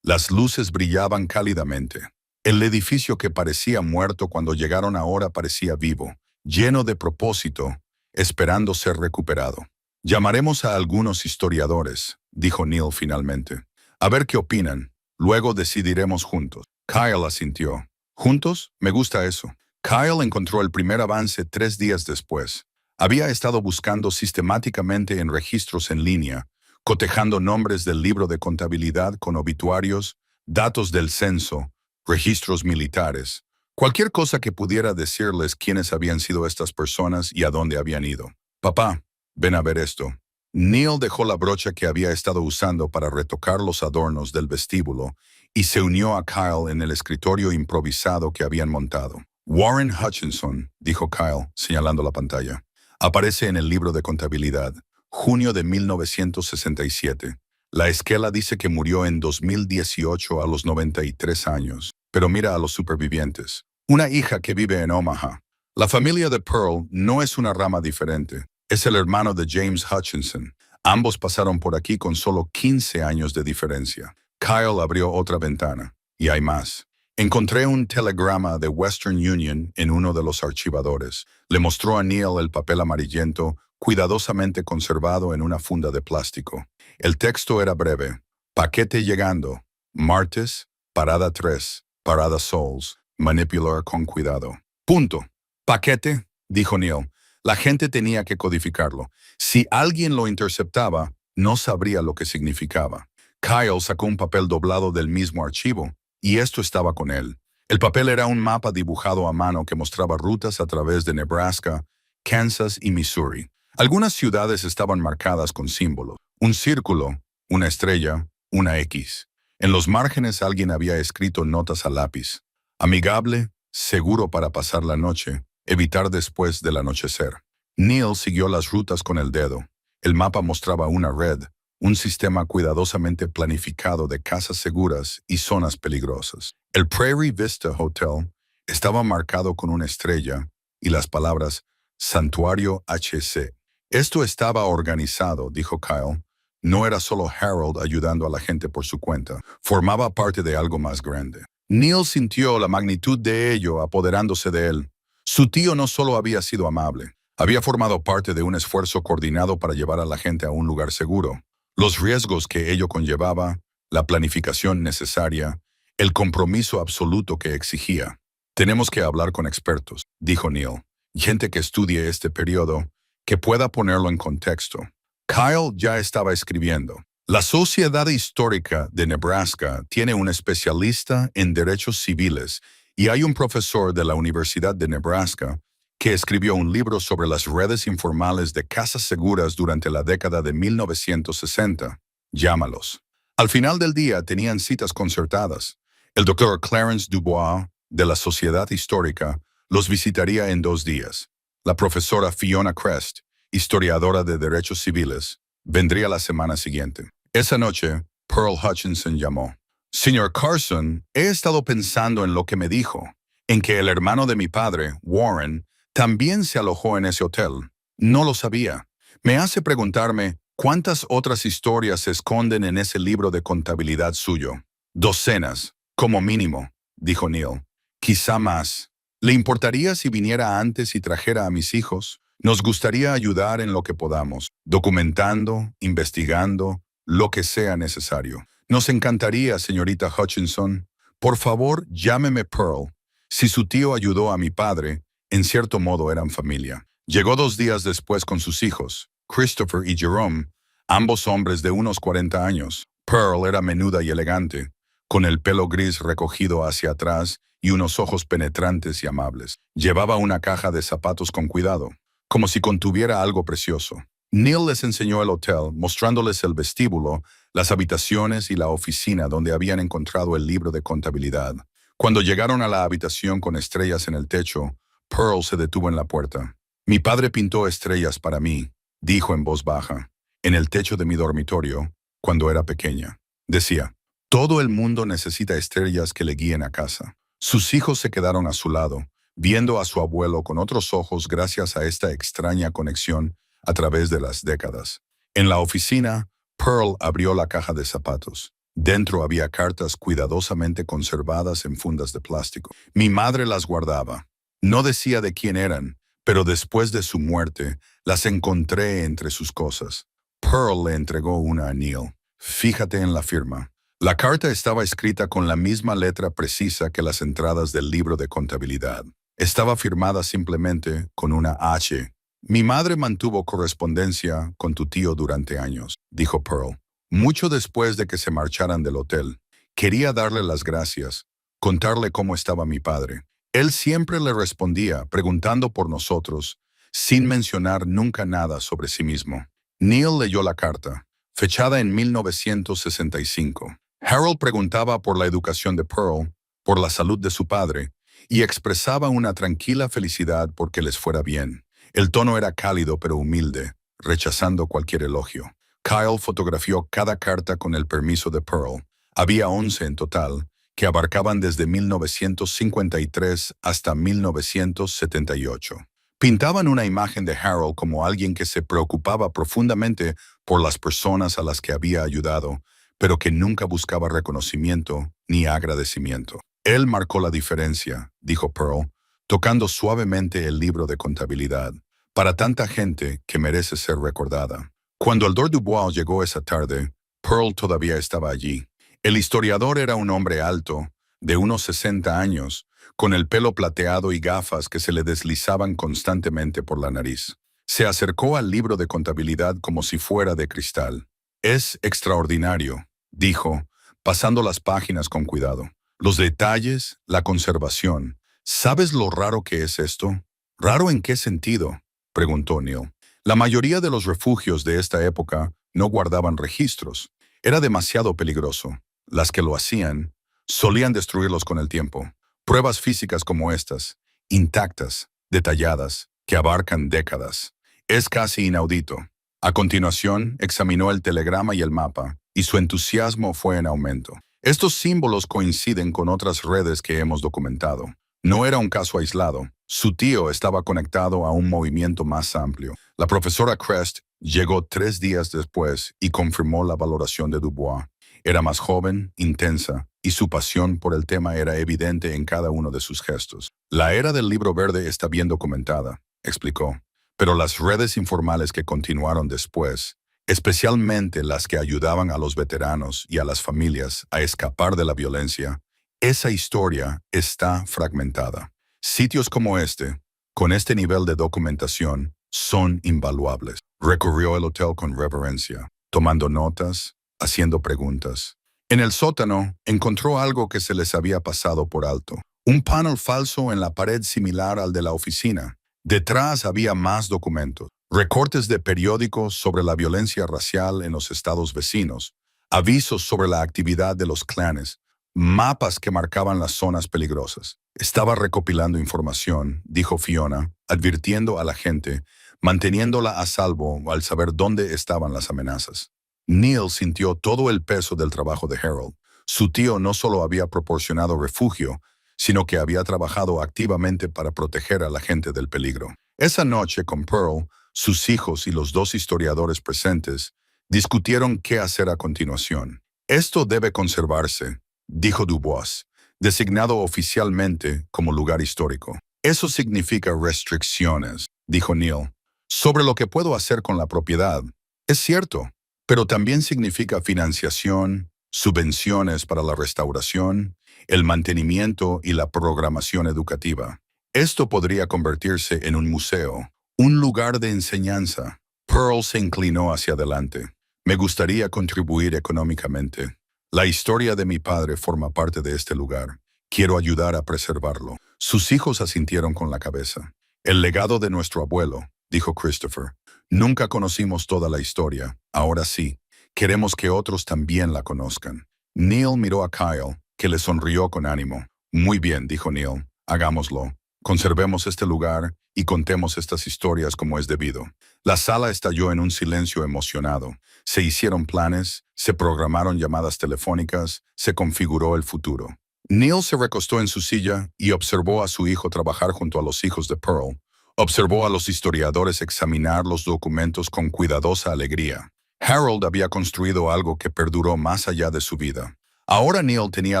las luces brillaban cálidamente. El edificio que parecía muerto cuando llegaron ahora parecía vivo, lleno de propósito, esperando ser recuperado. Llamaremos a algunos historiadores, dijo Neil finalmente. A ver qué opinan. Luego decidiremos juntos. Kyle asintió. ¿Juntos? Me gusta eso. Kyle encontró el primer avance 3 días después. Había estado buscando sistemáticamente en registros en línea, cotejando nombres del libro de contabilidad con obituarios, datos del censo, registros militares, cualquier cosa que pudiera decirles quiénes habían sido estas personas y a dónde habían ido. Papá, ven a ver esto. Neil dejó la brocha que había estado usando para retocar los adornos del vestíbulo y se unió a Kyle en el escritorio improvisado que habían montado. Warren Hutchinson, dijo Kyle, señalando la pantalla, aparece en el libro de contabilidad, junio de 1967. La esquela dice que murió en 2018 a los 93 años. Pero mira a los supervivientes. Una hija que vive en Omaha. La familia de Pearl no es una rama diferente. Es el hermano de James Hutchinson. Ambos pasaron por aquí con solo 15 años de diferencia. Kyle abrió otra ventana. Y hay más. Encontré un telegrama de Western Union en uno de los archivadores. Le mostró a Neil el papel amarillento, cuidadosamente conservado en una funda de plástico. El texto era breve. Paquete llegando. Martes, parada 3. Parada Souls. Manipular con cuidado. Punto. Paquete, dijo Neil. La gente tenía que codificarlo. Si alguien lo interceptaba, no sabría lo que significaba. Kyle sacó un papel doblado del mismo archivo, y esto estaba con él. El papel era un mapa dibujado a mano que mostraba rutas a través de Nebraska, Kansas y Missouri. Algunas ciudades estaban marcadas con símbolos. Un círculo, una estrella, una X. En los márgenes alguien había escrito notas a lápiz. Amigable, seguro para pasar la noche, evitar después del anochecer. Neil siguió las rutas con el dedo. El mapa mostraba una red, un sistema cuidadosamente planificado de casas seguras y zonas peligrosas. El Prairie Vista Hotel estaba marcado con una estrella y las palabras Santuario HC. Esto estaba organizado, dijo Kyle. No era solo Harold ayudando a la gente por su cuenta. Formaba parte de algo más grande. Neil sintió la magnitud de ello apoderándose de él. Su tío no solo había sido amable, había formado parte de un esfuerzo coordinado para llevar a la gente a un lugar seguro. Los riesgos que ello conllevaba, la planificación necesaria, el compromiso absoluto que exigía. Tenemos que hablar con expertos, dijo Neil. Gente que estudie este periodo, que pueda ponerlo en contexto. Kyle ya estaba escribiendo. La Sociedad Histórica de Nebraska tiene un especialista en derechos civiles y hay un profesor de la Universidad de Nebraska que escribió un libro sobre las redes informales de casas seguras durante la década de 1960. Llámalos. Al final del día tenían citas concertadas. El doctor Clarence Dubois, de la Sociedad Histórica, los visitaría en 2 días. La profesora Fiona Crest, historiadora de derechos civiles, vendría la semana siguiente. Esa noche, Pearl Hutchinson llamó. Señor Carson, he estado pensando en lo que me dijo, en que el hermano de mi padre, Warren, también se alojó en ese hotel. No lo sabía. Me hace preguntarme cuántas otras historias se esconden en ese libro de contabilidad suyo. Docenas, Como mínimo, dijo Neil. Quizá más. ¿Le importaría si viniera antes y trajera a mis hijos? Nos gustaría ayudar en lo que podamos, documentando, investigando, lo que sea necesario. Nos encantaría, señorita Hutchinson. Por favor, llámeme Pearl. Si su tío ayudó a mi padre, en cierto modo eran familia. Llegó 2 días después con sus hijos, Christopher y Jerome, ambos hombres de unos 40 años. Pearl era menuda y elegante, con el pelo gris recogido hacia atrás y unos ojos penetrantes y amables. Llevaba una caja de zapatos con cuidado, como si contuviera algo precioso. Neil les enseñó el hotel, mostrándoles el vestíbulo, las habitaciones y la oficina donde habían encontrado el libro de contabilidad. Cuando llegaron a la habitación con estrellas en el techo, Pearl se detuvo en la puerta. Mi padre pintó estrellas para mí, dijo en voz baja, en el techo de mi dormitorio, cuando era pequeña. Decía, todo el mundo necesita estrellas que le guíen a casa. Sus hijos se quedaron a su lado, viendo a su abuelo con otros ojos gracias a esta extraña conexión a través de las décadas. En la oficina, Pearl abrió la caja de zapatos. Dentro había cartas cuidadosamente conservadas en fundas de plástico. Mi madre las guardaba. No decía de quién eran, pero después de su muerte, las encontré entre sus cosas. Pearl le entregó una a Neil. Fíjate en la firma. La carta estaba escrita con la misma letra precisa que las entradas del libro de contabilidad. Estaba firmada simplemente con una H. Mi madre mantuvo correspondencia con tu tío durante años, dijo Pearl. Mucho después de que se marcharan del hotel, quería darle las gracias, contarle cómo estaba mi padre. Él siempre le respondía preguntando por nosotros, sin mencionar nunca nada sobre sí mismo. Neil leyó la carta, fechada en 1965. Harold preguntaba por la educación de Pearl, por la salud de su padre, y expresaba una tranquila felicidad porque les fuera bien. El tono era cálido pero humilde, rechazando cualquier elogio. Kyle fotografió cada carta con el permiso de Pearl. Había 11 en total, que abarcaban desde 1953 hasta 1978. Pintaban una imagen de Harold como alguien que se preocupaba profundamente por las personas a las que había ayudado, pero que nunca buscaba reconocimiento ni agradecimiento. Él marcó la diferencia, dijo Pearl, tocando suavemente el libro de contabilidad, para tanta gente que merece ser recordada. Cuando el Dr. Dubois llegó esa tarde, Pearl todavía estaba allí. El historiador era un hombre alto, de unos 60 años, con el pelo plateado y gafas que se le deslizaban constantemente por la nariz. Se acercó al libro de contabilidad como si fuera de cristal. Es extraordinario, dijo, pasando las páginas con cuidado. Los detalles, la conservación. ¿Sabes lo raro que es esto? ¿Raro en qué sentido?, preguntó Neil. La mayoría de los refugios de esta época no guardaban registros. Era demasiado peligroso. Las que lo hacían solían destruirlos con el tiempo. Pruebas físicas como estas, intactas, detalladas, que abarcan décadas. Es casi inaudito. A continuación, examinó el telegrama y el mapa, y su entusiasmo fue en aumento. Estos símbolos coinciden con otras redes que hemos documentado. No era un caso aislado. Su tío estaba conectado a un movimiento más amplio. La profesora Crest llegó 3 días después y confirmó la valoración de Dubois. Era más joven, intensa, y su pasión por el tema era evidente en cada uno de sus gestos. La era del libro verde está bien documentada, explicó, pero las redes informales que continuaron después, especialmente las que ayudaban a los veteranos y a las familias a escapar de la violencia, esa historia está fragmentada. Sitios como este, con este nivel de documentación, son invaluables. Recorrió el hotel con reverencia, tomando notas, haciendo preguntas. En el sótano, encontró algo que se les había pasado por alto. Un panel falso en la pared similar al de la oficina. Detrás había más documentos. Recortes de periódicos sobre la violencia racial en los estados vecinos. Avisos sobre la actividad de los clanes. Mapas que marcaban las zonas peligrosas. Estaba recopilando información, dijo Fiona, advirtiendo a la gente, manteniéndola a salvo al saber dónde estaban las amenazas. Neil sintió todo el peso del trabajo de Harold. Su tío no solo había proporcionado refugio, sino que había trabajado activamente para proteger a la gente del peligro. Esa noche, con Pearl, sus hijos y los 2 historiadores presentes discutieron qué hacer a continuación. Esto debe conservarse, dijo Dubois, designado oficialmente como lugar histórico. Eso significa restricciones, dijo Neil, sobre lo que puedo hacer con la propiedad. Es cierto, pero también significa financiación, subvenciones para la restauración, el mantenimiento y la programación educativa. Esto podría convertirse en un museo, un lugar de enseñanza. Pearl se inclinó hacia adelante. Me gustaría contribuir económicamente. La historia de mi padre forma parte de este lugar. Quiero ayudar a preservarlo. Sus hijos asintieron con la cabeza. El legado de nuestro abuelo, dijo Christopher. Nunca conocimos toda la historia. Ahora sí. Queremos que otros también la conozcan. Neil miró a Kyle, que le sonrió con ánimo. Muy bien, dijo Neil. Hagámoslo. Conservemos este lugar y contemos estas historias como es debido. La sala estalló en un silencio emocionado. Se hicieron planes, se programaron llamadas telefónicas, se configuró el futuro. Neil se recostó en su silla y observó a su hijo trabajar junto a los hijos de Pearl. Observó a los historiadores examinar los documentos con cuidadosa alegría. Harold había construido algo que perduró más allá de su vida. Ahora Neil tenía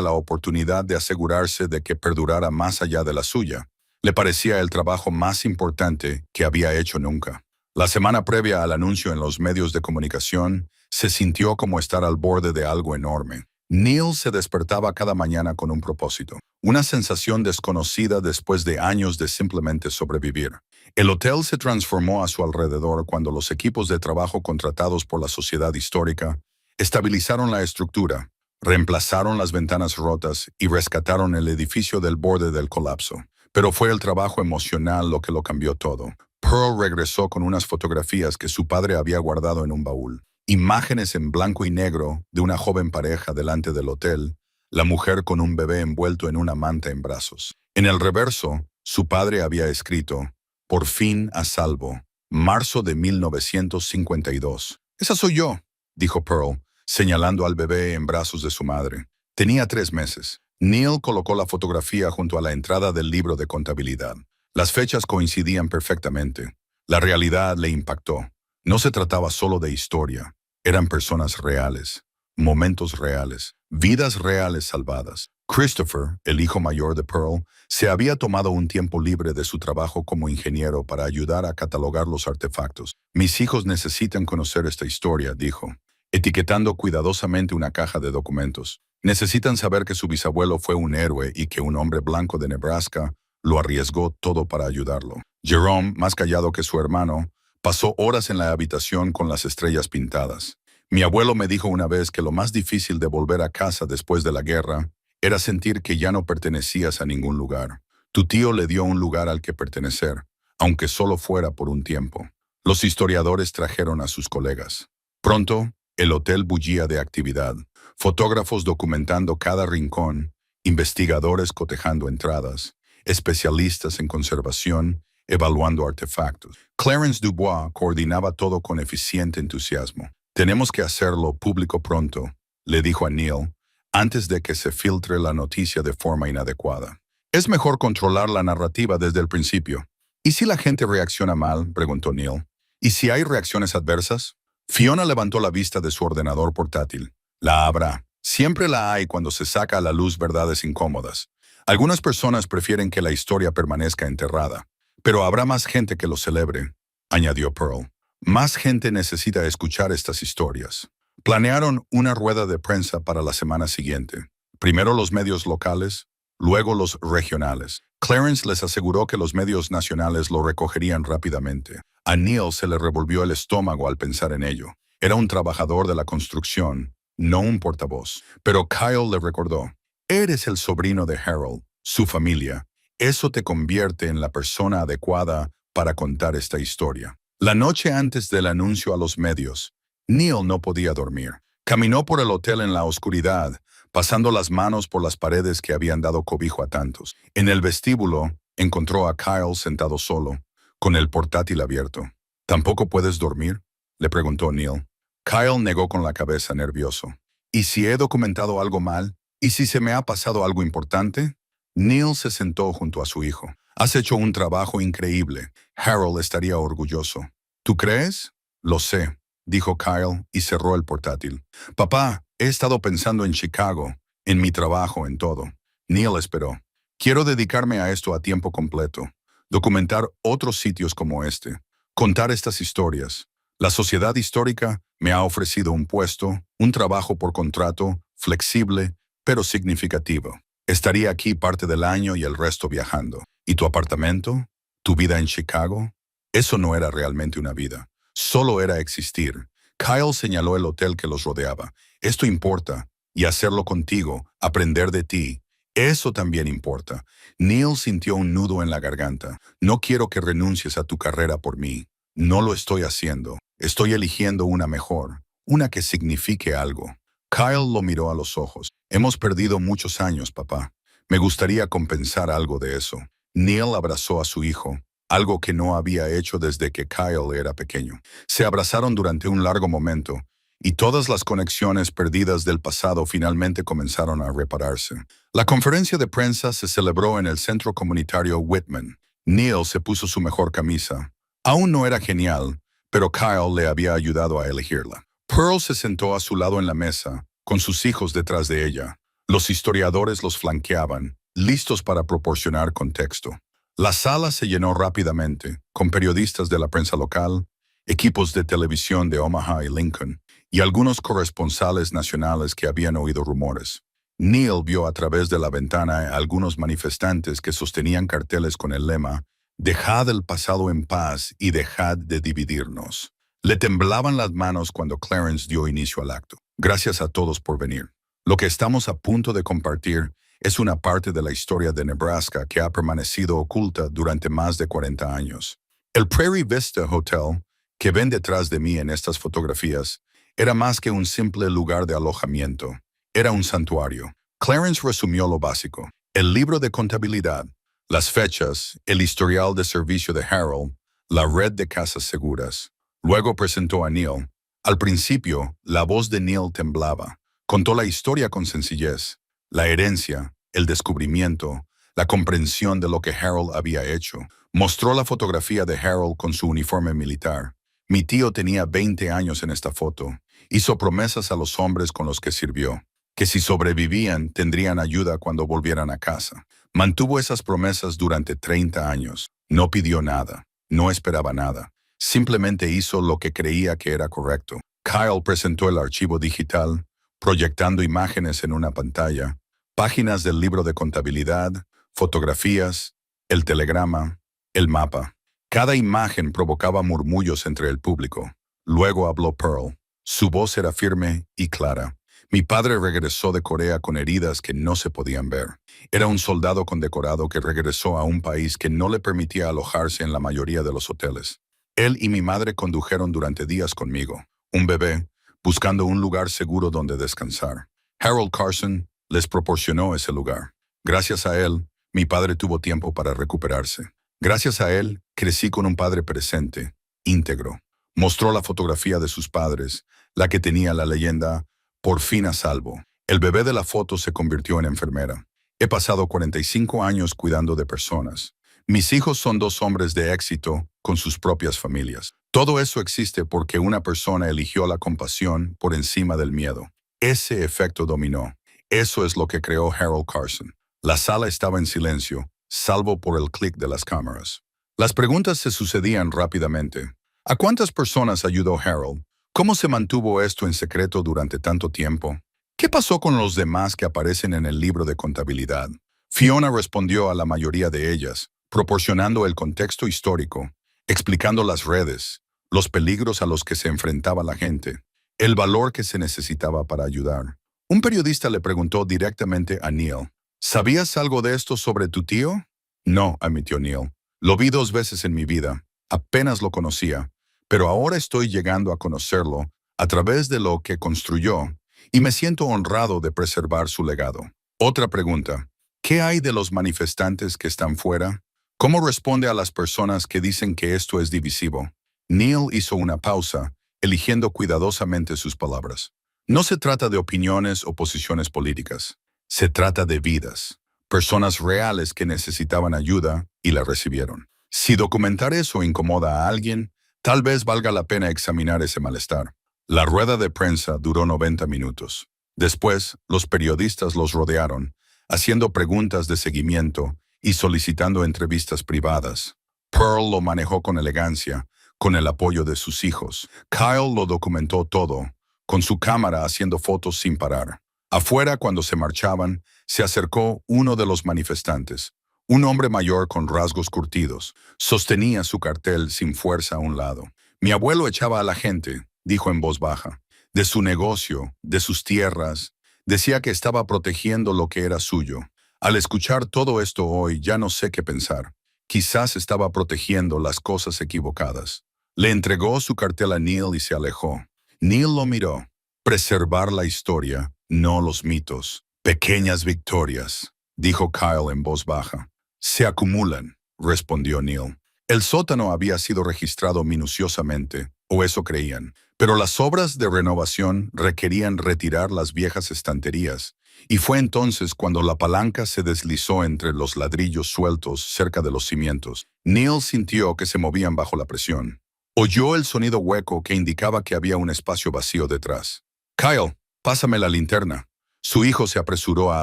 la oportunidad de asegurarse de que perdurara más allá de la suya. Le parecía el trabajo más importante que había hecho nunca. La semana previa al anuncio en los medios de comunicación, se sintió como estar al borde de algo enorme. Neil se despertaba cada mañana con un propósito, una sensación desconocida después de años de simplemente sobrevivir. El hotel se transformó a su alrededor cuando los equipos de trabajo contratados por la Sociedad Histórica estabilizaron la estructura, reemplazaron las ventanas rotas y rescataron el edificio del borde del colapso. Pero fue el trabajo emocional lo que lo cambió todo. Pearl regresó con unas fotografías que su padre había guardado en un baúl. Imágenes en blanco y negro de una joven pareja delante del hotel, la mujer con un bebé envuelto en una manta en brazos. En el reverso, su padre había escrito, «Por fin a salvo, marzo de 1952». «Esa soy yo», dijo Pearl, señalando al bebé en brazos de su madre. Tenía 3 meses. Neil colocó la fotografía junto a la entrada del libro de contabilidad. Las fechas coincidían perfectamente. La realidad le impactó. No se trataba solo de historia. Eran personas reales, momentos reales, vidas reales salvadas. Christopher, el hijo mayor de Pearl, se había tomado un tiempo libre de su trabajo como ingeniero para ayudar a catalogar los artefactos. «Mis hijos necesitan conocer esta historia», dijo, etiquetando cuidadosamente una caja de documentos. «Necesitan saber que su bisabuelo fue un héroe y que un hombre blanco de Nebraska lo arriesgó todo para ayudarlo». Jerome, más callado que su hermano, pasó horas en la habitación con las estrellas pintadas. «Mi abuelo me dijo una vez que lo más difícil de volver a casa después de la guerra era sentir que ya no pertenecías a ningún lugar. Tu tío le dio un lugar al que pertenecer, aunque solo fuera por un tiempo». Los historiadores trajeron a sus colegas. Pronto, el hotel bullía de actividad. Fotógrafos documentando cada rincón, investigadores cotejando entradas, especialistas en conservación, evaluando artefactos. Clarence Dubois coordinaba todo con eficiente entusiasmo. «Tenemos que hacerlo público pronto», le dijo a Neil, antes de que se filtre la noticia de forma inadecuada. «Es mejor controlar la narrativa desde el principio». «¿Y si la gente reacciona mal?», preguntó Neil. «¿Y si hay reacciones adversas?». Fiona levantó la vista de su ordenador portátil. «La habrá. Siempre la hay cuando se saca a la luz verdades incómodas. Algunas personas prefieren que la historia permanezca enterrada. Pero habrá más gente que lo celebre», añadió Pearl. «Más gente necesita escuchar estas historias». Planearon una rueda de prensa para la semana siguiente. Primero los medios locales, luego los regionales. Clarence les aseguró que los medios nacionales lo recogerían rápidamente. A Neil se le revolvió el estómago al pensar en ello. Era un trabajador de la construcción, no un portavoz. Pero Kyle le recordó, «Eres el sobrino de Harold, su familia. Eso te convierte en la persona adecuada para contar esta historia». La noche antes del anuncio a los medios, Neil no podía dormir. Caminó por el hotel en la oscuridad, pasando las manos por las paredes que habían dado cobijo a tantos. En el vestíbulo, encontró a Kyle sentado solo, con el portátil abierto. «¿Tampoco puedes dormir?», le preguntó Neil. Kyle negó con la cabeza, nervioso. «¿Y si he documentado algo mal? ¿Y si se me ha pasado algo importante?». Neil se sentó junto a su hijo. «Has hecho un trabajo increíble. Harold estaría orgulloso». «¿Tú crees?». «Lo sé», dijo Kyle y cerró el portátil. «Papá, he estado pensando en Chicago en mi trabajo, en todo. Neil esperó. Quiero dedicarme a esto a tiempo completo. Documentar otros sitios como este. Contar estas historias. La sociedad histórica me ha ofrecido un puesto, un trabajo por contrato, flexible, pero significativo. Estaría aquí parte del año y el resto viajando. ¿Y tu apartamento? ¿Tu vida en Chicago? Eso no era realmente una vida. Solo era existir. Kyle señaló el hotel que los rodeaba. Esto importa. Y hacerlo contigo, aprender de ti. Eso también importa. Neil sintió un nudo en la garganta. No quiero que renuncies a tu carrera por mí. No lo estoy haciendo. Estoy eligiendo una mejor. Una que signifique algo. Kyle lo miró a los ojos. Hemos perdido muchos años, papá. Me gustaría compensar algo de eso. Neil abrazó a su hijo, algo que no había hecho desde que Kyle era pequeño. Se abrazaron durante un largo momento, y todas las conexiones perdidas del pasado finalmente comenzaron a repararse. La conferencia de prensa se celebró en el centro comunitario Whitman. Neil se puso su mejor camisa. Aún no era genial, pero Kyle le había ayudado a elegirla. Pearl se sentó a su lado en la mesa, con sus hijos detrás de ella. Los historiadores los flanqueaban, listos para proporcionar contexto. La sala se llenó rápidamente, con periodistas de la prensa local, equipos de televisión de Omaha y Lincoln, y algunos corresponsales nacionales que habían oído rumores. Neil vio a través de la ventana a algunos manifestantes que sostenían carteles con el lema «Dejad el pasado en paz y dejad de dividirnos». Le temblaban las manos cuando Clarence dio inicio al acto. Gracias a todos por venir. Lo que estamos a punto de compartir es una parte de la historia de Nebraska que ha permanecido oculta durante más de 40 años. El Prairie Vista Hotel, que ven detrás de mí en estas fotografías, era más que un simple lugar de alojamiento. Era un santuario. Clarence resumió lo básico. El libro de contabilidad, las fechas, el historial de servicio de Harold, la red de casas seguras. Luego presentó a Neil. Al principio, la voz de Neil temblaba. Contó la historia con sencillez. La herencia, el descubrimiento, la comprensión de lo que Harold había hecho. Mostró la fotografía de Harold con su uniforme militar. Mi tío tenía 20 años en esta foto. Hizo promesas a los hombres con los que sirvió, que si sobrevivían tendrían ayuda cuando volvieran a casa. Mantuvo esas promesas durante 30 años. No pidió nada, no esperaba nada. Simplemente hizo lo que creía que era correcto. Kyle presentó el archivo digital, proyectando imágenes en una pantalla, páginas del libro de contabilidad, fotografías, el telegrama, el mapa. Cada imagen provocaba murmullos entre el público. Luego habló Pearl. Su voz era firme y clara. Mi padre regresó de Corea con heridas que no se podían ver. Era un soldado condecorado que regresó a un país que no le permitía alojarse en la mayoría de los hoteles. Él y mi madre condujeron durante días conmigo, un bebé, buscando un lugar seguro donde descansar. Harold Carson les proporcionó ese lugar. Gracias a él, mi padre tuvo tiempo para recuperarse. Gracias a él, crecí con un padre presente, íntegro. Mostró la fotografía de sus padres, la que tenía la leyenda «Por fin a salvo». El bebé de la foto se convirtió en enfermera. He pasado 45 años cuidando de personas. Mis hijos son 2 hombres de éxito con sus propias familias. Todo eso existe porque una persona eligió la compasión por encima del miedo. Ese efecto dominó. Eso es lo que creó Harold Carson. La sala estaba en silencio, salvo por el clic de las cámaras. Las preguntas se sucedían rápidamente. ¿A cuántas personas ayudó Harold? ¿Cómo se mantuvo esto en secreto durante tanto tiempo? ¿Qué pasó con los demás que aparecen en el libro de contabilidad? Fiona respondió a la mayoría de ellas, proporcionando el contexto histórico, explicando las redes, los peligros a los que se enfrentaba la gente, el valor que se necesitaba para ayudar. Un periodista le preguntó directamente a Neil, ¿sabías algo de esto sobre tu tío? No, admitió Neil. Lo vi 2 veces en mi vida. Apenas lo conocía, pero ahora estoy llegando a conocerlo a través de lo que construyó y me siento honrado de preservar su legado. Otra pregunta. ¿Qué hay de los manifestantes que están fuera? ¿Cómo responde a las personas que dicen que esto es divisivo? Neil hizo una pausa, eligiendo cuidadosamente sus palabras. No se trata de opiniones o posiciones políticas. Se trata de vidas. Personas reales que necesitaban ayuda y la recibieron. Si documentar eso incomoda a alguien, tal vez valga la pena examinar ese malestar. La rueda de prensa duró 90 minutos. Después, los periodistas los rodearon, haciendo preguntas de seguimiento y solicitando entrevistas privadas. Pearl lo manejó con elegancia, con el apoyo de sus hijos. Kyle lo documentó todo, con su cámara haciendo fotos sin parar. Afuera, cuando se marchaban, se acercó uno de los manifestantes, un hombre mayor con rasgos curtidos. Sostenía su cartel sin fuerza a un lado. Mi abuelo echaba a la gente, dijo en voz baja, de su negocio, de sus tierras. Decía que estaba protegiendo lo que era suyo. Al escuchar todo esto hoy, ya no sé qué pensar. Quizás estaba protegiendo las cosas equivocadas. Le entregó su cartel a Neil y se alejó. Neil lo miró. Preservar la historia, no los mitos. Pequeñas victorias, dijo Kyle en voz baja. Se acumulan, respondió Neil. El sótano había sido registrado minuciosamente, o eso creían, pero las obras de renovación requerían retirar las viejas estanterías, y fue entonces cuando la palanca se deslizó entre los ladrillos sueltos cerca de los cimientos. Neil sintió que se movían bajo la presión. Oyó el sonido hueco que indicaba que había un espacio vacío detrás. Kyle, pásame la linterna. Su hijo se apresuró a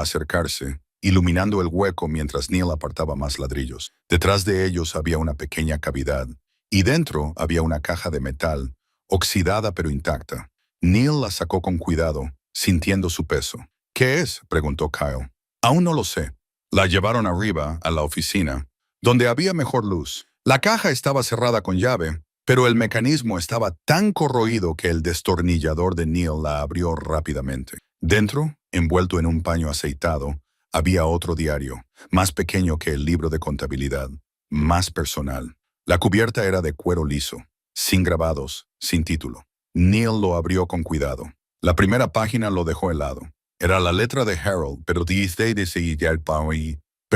acercarse, iluminando el hueco mientras Neil apartaba más ladrillos. Detrás de ellos había una pequeña cavidad, y dentro había una caja de metal, oxidada pero intacta. Neil la sacó con cuidado, sintiendo su peso. ¿Qué es?, preguntó Kyle. Aún no lo sé. La llevaron arriba, a la oficina, donde había mejor luz. La caja estaba cerrada con llave, pero el mecanismo estaba tan corroído que el destornillador de Neil la abrió rápidamente. Dentro, envuelto en un paño aceitado, había otro diario, más pequeño que el libro de contabilidad, más personal. La cubierta era de cuero liso, sin grabados, sin título. Neil lo abrió con cuidado. La primera página lo dejó helado. Era la letra de Harold, pero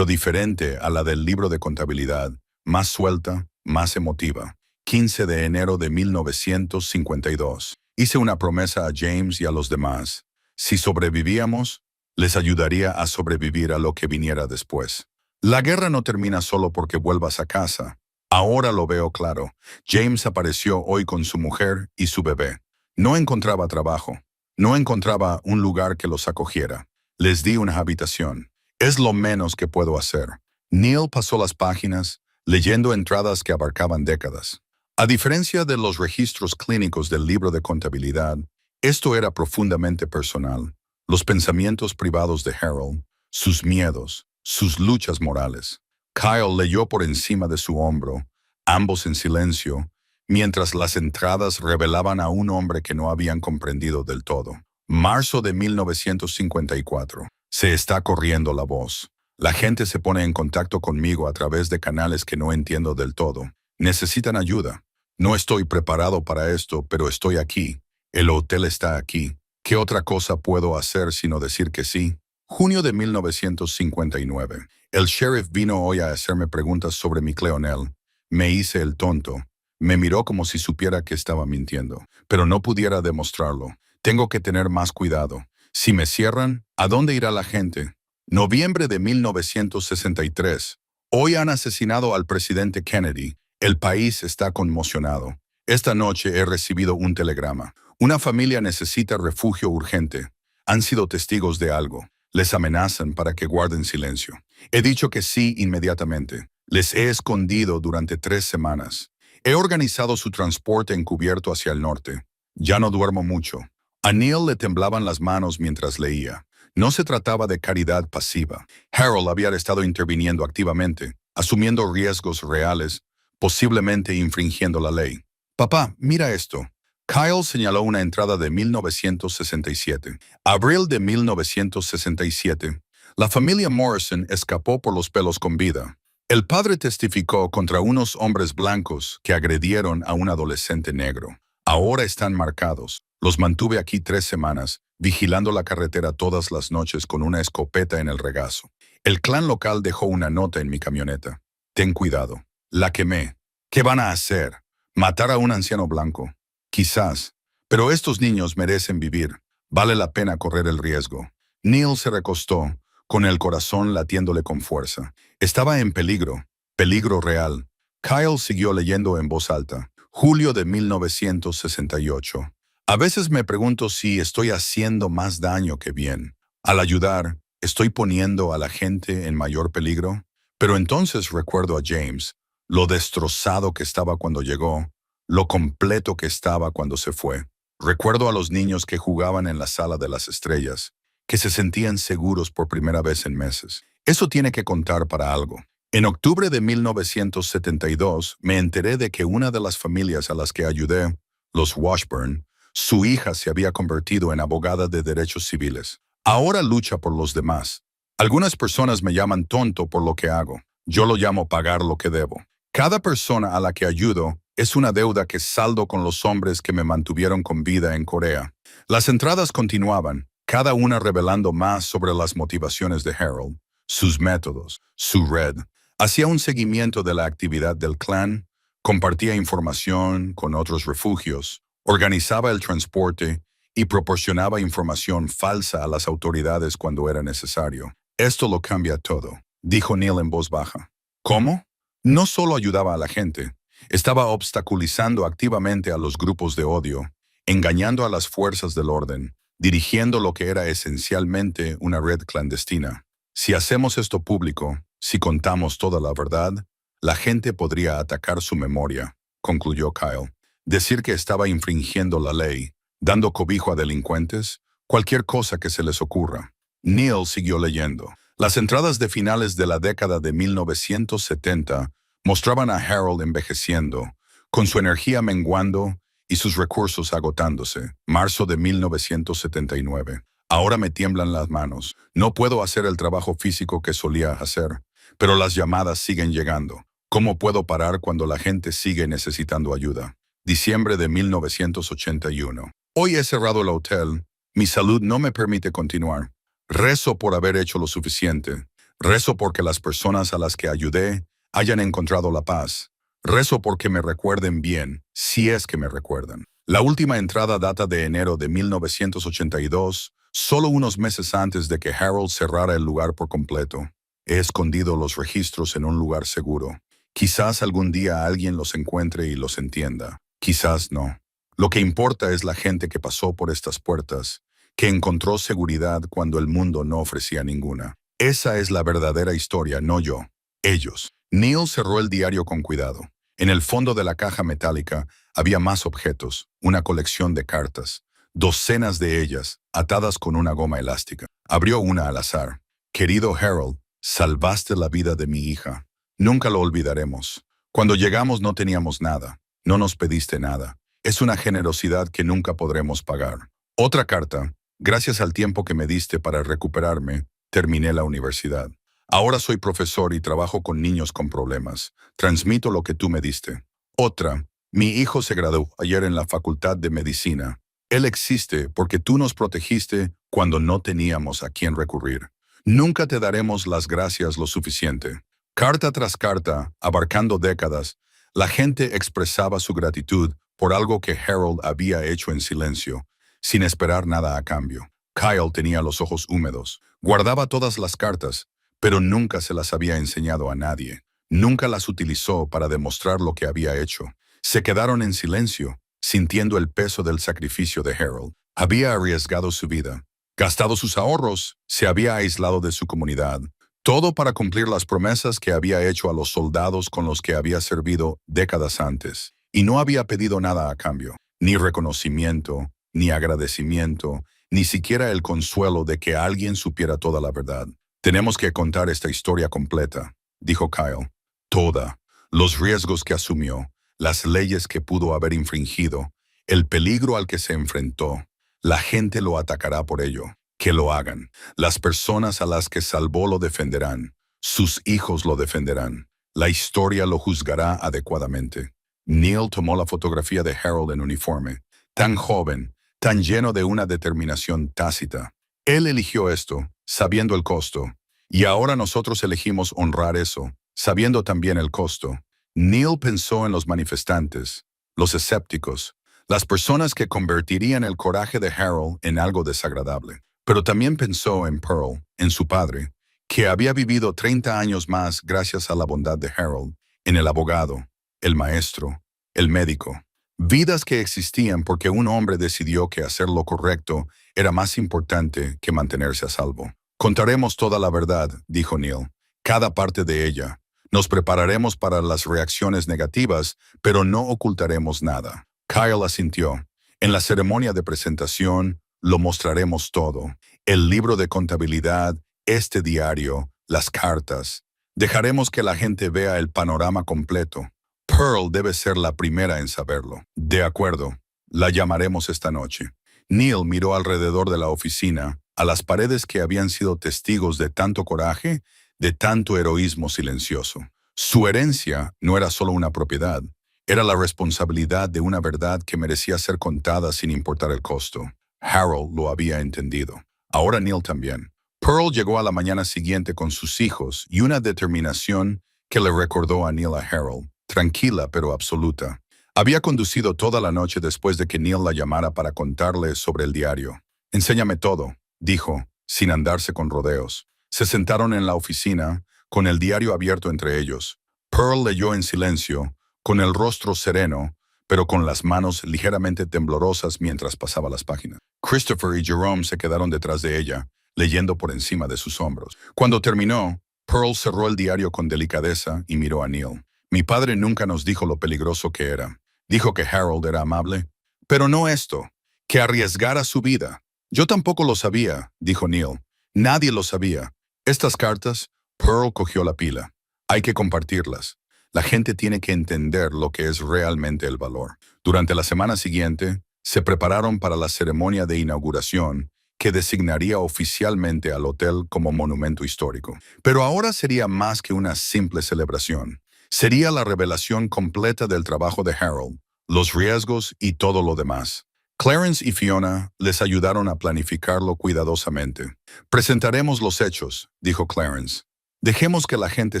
diferente a la del libro de contabilidad, más suelta, más emotiva. 15 de enero de 1952. Hice una promesa a James y a los demás. Si sobrevivíamos, les ayudaría a sobrevivir a lo que viniera después. La guerra no termina solo porque vuelvas a casa. Ahora lo veo claro. James apareció hoy con su mujer y su bebé. No encontraba trabajo. No encontraba un lugar que los acogiera. Les di una habitación. Es lo menos que puedo hacer. Neil pasó las páginas, leyendo entradas que abarcaban décadas. A diferencia de los registros clínicos del libro de contabilidad, esto era profundamente personal. Los pensamientos privados de Harold, sus miedos, sus luchas morales. Kyle leyó por encima de su hombro, ambos en silencio, mientras las entradas revelaban a un hombre que no habían comprendido del todo. Marzo de 1954. Se está corriendo la voz. La gente se pone en contacto conmigo a través de canales que no entiendo del todo. Necesitan ayuda. No estoy preparado para esto, pero estoy aquí. El hotel está aquí. ¿Qué otra cosa puedo hacer sino decir que sí? Junio de 1959. El sheriff vino hoy a hacerme preguntas sobre mi Cleonel. Me hice el tonto. Me miró como si supiera que estaba mintiendo, pero no pudiera demostrarlo. Tengo que tener más cuidado. Si me cierran, ¿a dónde irá la gente? Noviembre de 1963. Hoy han asesinado al presidente Kennedy. El país está conmocionado. Esta noche he recibido un telegrama. Una familia necesita refugio urgente. Han sido testigos de algo. Les amenazan para que guarden silencio. He dicho que sí inmediatamente. Les he escondido durante 3 semanas. He organizado su transporte encubierto hacia el norte. Ya no duermo mucho. A Neil le temblaban las manos mientras leía. No se trataba de caridad pasiva. Harold había estado interviniendo activamente, asumiendo riesgos reales, posiblemente infringiendo la ley. Papá, mira esto. Kyle señaló una entrada de 1967. Abril de 1967. La familia Morrison escapó por los pelos con vida. El padre testificó contra unos hombres blancos que agredieron a un adolescente negro. Ahora están marcados. Los mantuve aquí 3 semanas, vigilando la carretera todas las noches con una escopeta en el regazo. El clan local dejó una nota en mi camioneta. Ten cuidado. La quemé. ¿Qué van a hacer? ¿Matar a un anciano blanco? Quizás. Pero estos niños merecen vivir. Vale la pena correr el riesgo. Neil se recostó, con el corazón latiéndole con fuerza. Estaba en peligro. Peligro real. Kyle siguió leyendo en voz alta. Julio de 1968. A veces me pregunto si estoy haciendo más daño que bien. Al ayudar, ¿estoy poniendo a la gente en mayor peligro? Pero entonces recuerdo a James, lo destrozado que estaba cuando llegó, lo completo que estaba cuando se fue. Recuerdo a los niños que jugaban en la sala de las estrellas, que se sentían seguros por primera vez en meses. Eso tiene que contar para algo. En octubre de 1972 me enteré de que una de las familias a las que ayudé, los Washburn, su hija se había convertido en abogada de derechos civiles. Ahora lucha por los demás. Algunas personas me llaman tonto por lo que hago. Yo lo llamo pagar lo que debo. Cada persona a la que ayudo es una deuda que saldo con los hombres que me mantuvieron con vida en Corea. Las entradas continuaban, cada una revelando más sobre las motivaciones de Harold, sus métodos, su red. Hacía un seguimiento de la actividad del clan, compartía información con otros refugios, organizaba el transporte y proporcionaba información falsa a las autoridades cuando era necesario. Esto lo cambia todo, dijo Neil en voz baja. ¿Cómo? No solo ayudaba a la gente, estaba obstaculizando activamente a los grupos de odio, engañando a las fuerzas del orden, dirigiendo lo que era esencialmente una red clandestina. Si hacemos esto público, si contamos toda la verdad, la gente podría atacar su memoria, concluyó Kyle. Decir que estaba infringiendo la ley, dando cobijo a delincuentes, cualquier cosa que se les ocurra. Neil siguió leyendo. Las entradas de finales de la década de 1970 mostraban a Harold envejeciendo, con su energía menguando y sus recursos agotándose. Marzo de 1979. Ahora me tiemblan las manos. No puedo hacer el trabajo físico que solía hacer, pero las llamadas siguen llegando. ¿Cómo puedo parar cuando la gente sigue necesitando ayuda? Diciembre de 1981. Hoy he cerrado el hotel. Mi salud no me permite continuar. Rezo por haber hecho lo suficiente. Rezo porque las personas a las que ayudé hayan encontrado la paz. Rezo porque me recuerden bien, si es que me recuerdan. La última entrada data de enero de 1982, solo unos meses antes de que Harold cerrara el lugar por completo. He escondido los registros en un lugar seguro. Quizás algún día alguien los encuentre y los entienda. Quizás no. Lo que importa es la gente que pasó por estas puertas, que encontró seguridad cuando el mundo no ofrecía ninguna. Esa es la verdadera historia, no yo. Ellos. Neil cerró el diario con cuidado. En el fondo de la caja metálica había más objetos, una colección de cartas, docenas de ellas, atadas con una goma elástica. Abrió una al azar. Querido Harold, salvaste la vida de mi hija. Nunca lo olvidaremos. Cuando llegamos no teníamos nada. No nos pediste nada. Es una generosidad que nunca podremos pagar. Otra carta. Gracias al tiempo que me diste para recuperarme, terminé la universidad. Ahora soy profesor y trabajo con niños con problemas. Transmito lo que tú me diste. Otra. Mi hijo se graduó ayer en la Facultad de Medicina. Él existe porque tú nos protegiste cuando no teníamos a quién recurrir. Nunca te daremos las gracias lo suficiente. Carta tras carta, abarcando décadas, la gente expresaba su gratitud por algo que Harold había hecho en silencio, sin esperar nada a cambio. Kyle tenía los ojos húmedos. Guardaba todas las cartas, pero nunca se las había enseñado a nadie. Nunca las utilizó para demostrar lo que había hecho. Se quedaron en silencio, sintiendo el peso del sacrificio de Harold. Había arriesgado su vida, gastado sus ahorros, se había aislado de su comunidad. Todo para cumplir las promesas que había hecho a los soldados con los que había servido décadas antes. Y no había pedido nada a cambio, ni reconocimiento, ni agradecimiento, ni siquiera el consuelo de que alguien supiera toda la verdad. Tenemos que contar esta historia completa, dijo Kyle. Toda. Los riesgos que asumió, las leyes que pudo haber infringido, el peligro al que se enfrentó. La gente lo atacará por ello. Que lo hagan. Las personas a las que salvó lo defenderán. Sus hijos lo defenderán. La historia lo juzgará adecuadamente. Neil tomó la fotografía de Harold en uniforme. Tan joven, tan lleno de una determinación tácita. Él eligió esto, sabiendo el costo. Y ahora nosotros elegimos honrar eso, sabiendo también el costo. Neil pensó en los manifestantes, los escépticos, las personas que convertirían el coraje de Harold en algo desagradable. Pero también pensó en Pearl, en su padre, que había vivido 30 años más gracias a la bondad de Harold, en el abogado, el maestro, el médico. Vidas que existían porque un hombre decidió que hacer lo correcto era más importante que mantenerse a salvo. Contaremos toda la verdad, dijo Neil, cada parte de ella. Nos prepararemos para las reacciones negativas, pero no ocultaremos nada. Kyle asintió. En la ceremonia de presentación lo mostraremos todo. El libro de contabilidad, este diario, las cartas. Dejaremos que la gente vea el panorama completo. Pearl debe ser la primera en saberlo. De acuerdo, la llamaremos esta noche. Neil miró alrededor de la oficina, a las paredes que habían sido testigos de tanto coraje, de tanto heroísmo silencioso. Su herencia no era solo una propiedad, era la responsabilidad de una verdad que merecía ser contada sin importar el costo. Harold lo había entendido. Ahora Neil también. Pearl llegó a la mañana siguiente con sus hijos y una determinación que le recordó a Neil a Harold, tranquila pero absoluta. Había conducido toda la noche después de que Neil la llamara para contarle sobre el diario. Enséñame todo, dijo, sin andarse con rodeos. Se sentaron en la oficina, con el diario abierto entre ellos. Pearl leyó en silencio, con el rostro sereno, pero con las manos ligeramente temblorosas mientras pasaba las páginas. Christopher y Jerome se quedaron detrás de ella, leyendo por encima de sus hombros. Cuando terminó, Pearl cerró el diario con delicadeza y miró a Neil. Mi padre nunca nos dijo lo peligroso que era. Dijo que Harold era amable, pero no esto, que arriesgara su vida. Yo tampoco lo sabía, dijo Neil. Nadie lo sabía. Estas cartas, Pearl cogió la pila. Hay que compartirlas. La gente tiene que entender lo que es realmente el valor. Durante la semana siguiente, se prepararon para la ceremonia de inauguración que designaría oficialmente al hotel como monumento histórico. Pero ahora sería más que una simple celebración. Sería la revelación completa del trabajo de Harold, los riesgos y todo lo demás. Clarence y Fiona les ayudaron a planificarlo cuidadosamente. Presentaremos los hechos, dijo Clarence. Dejemos que la gente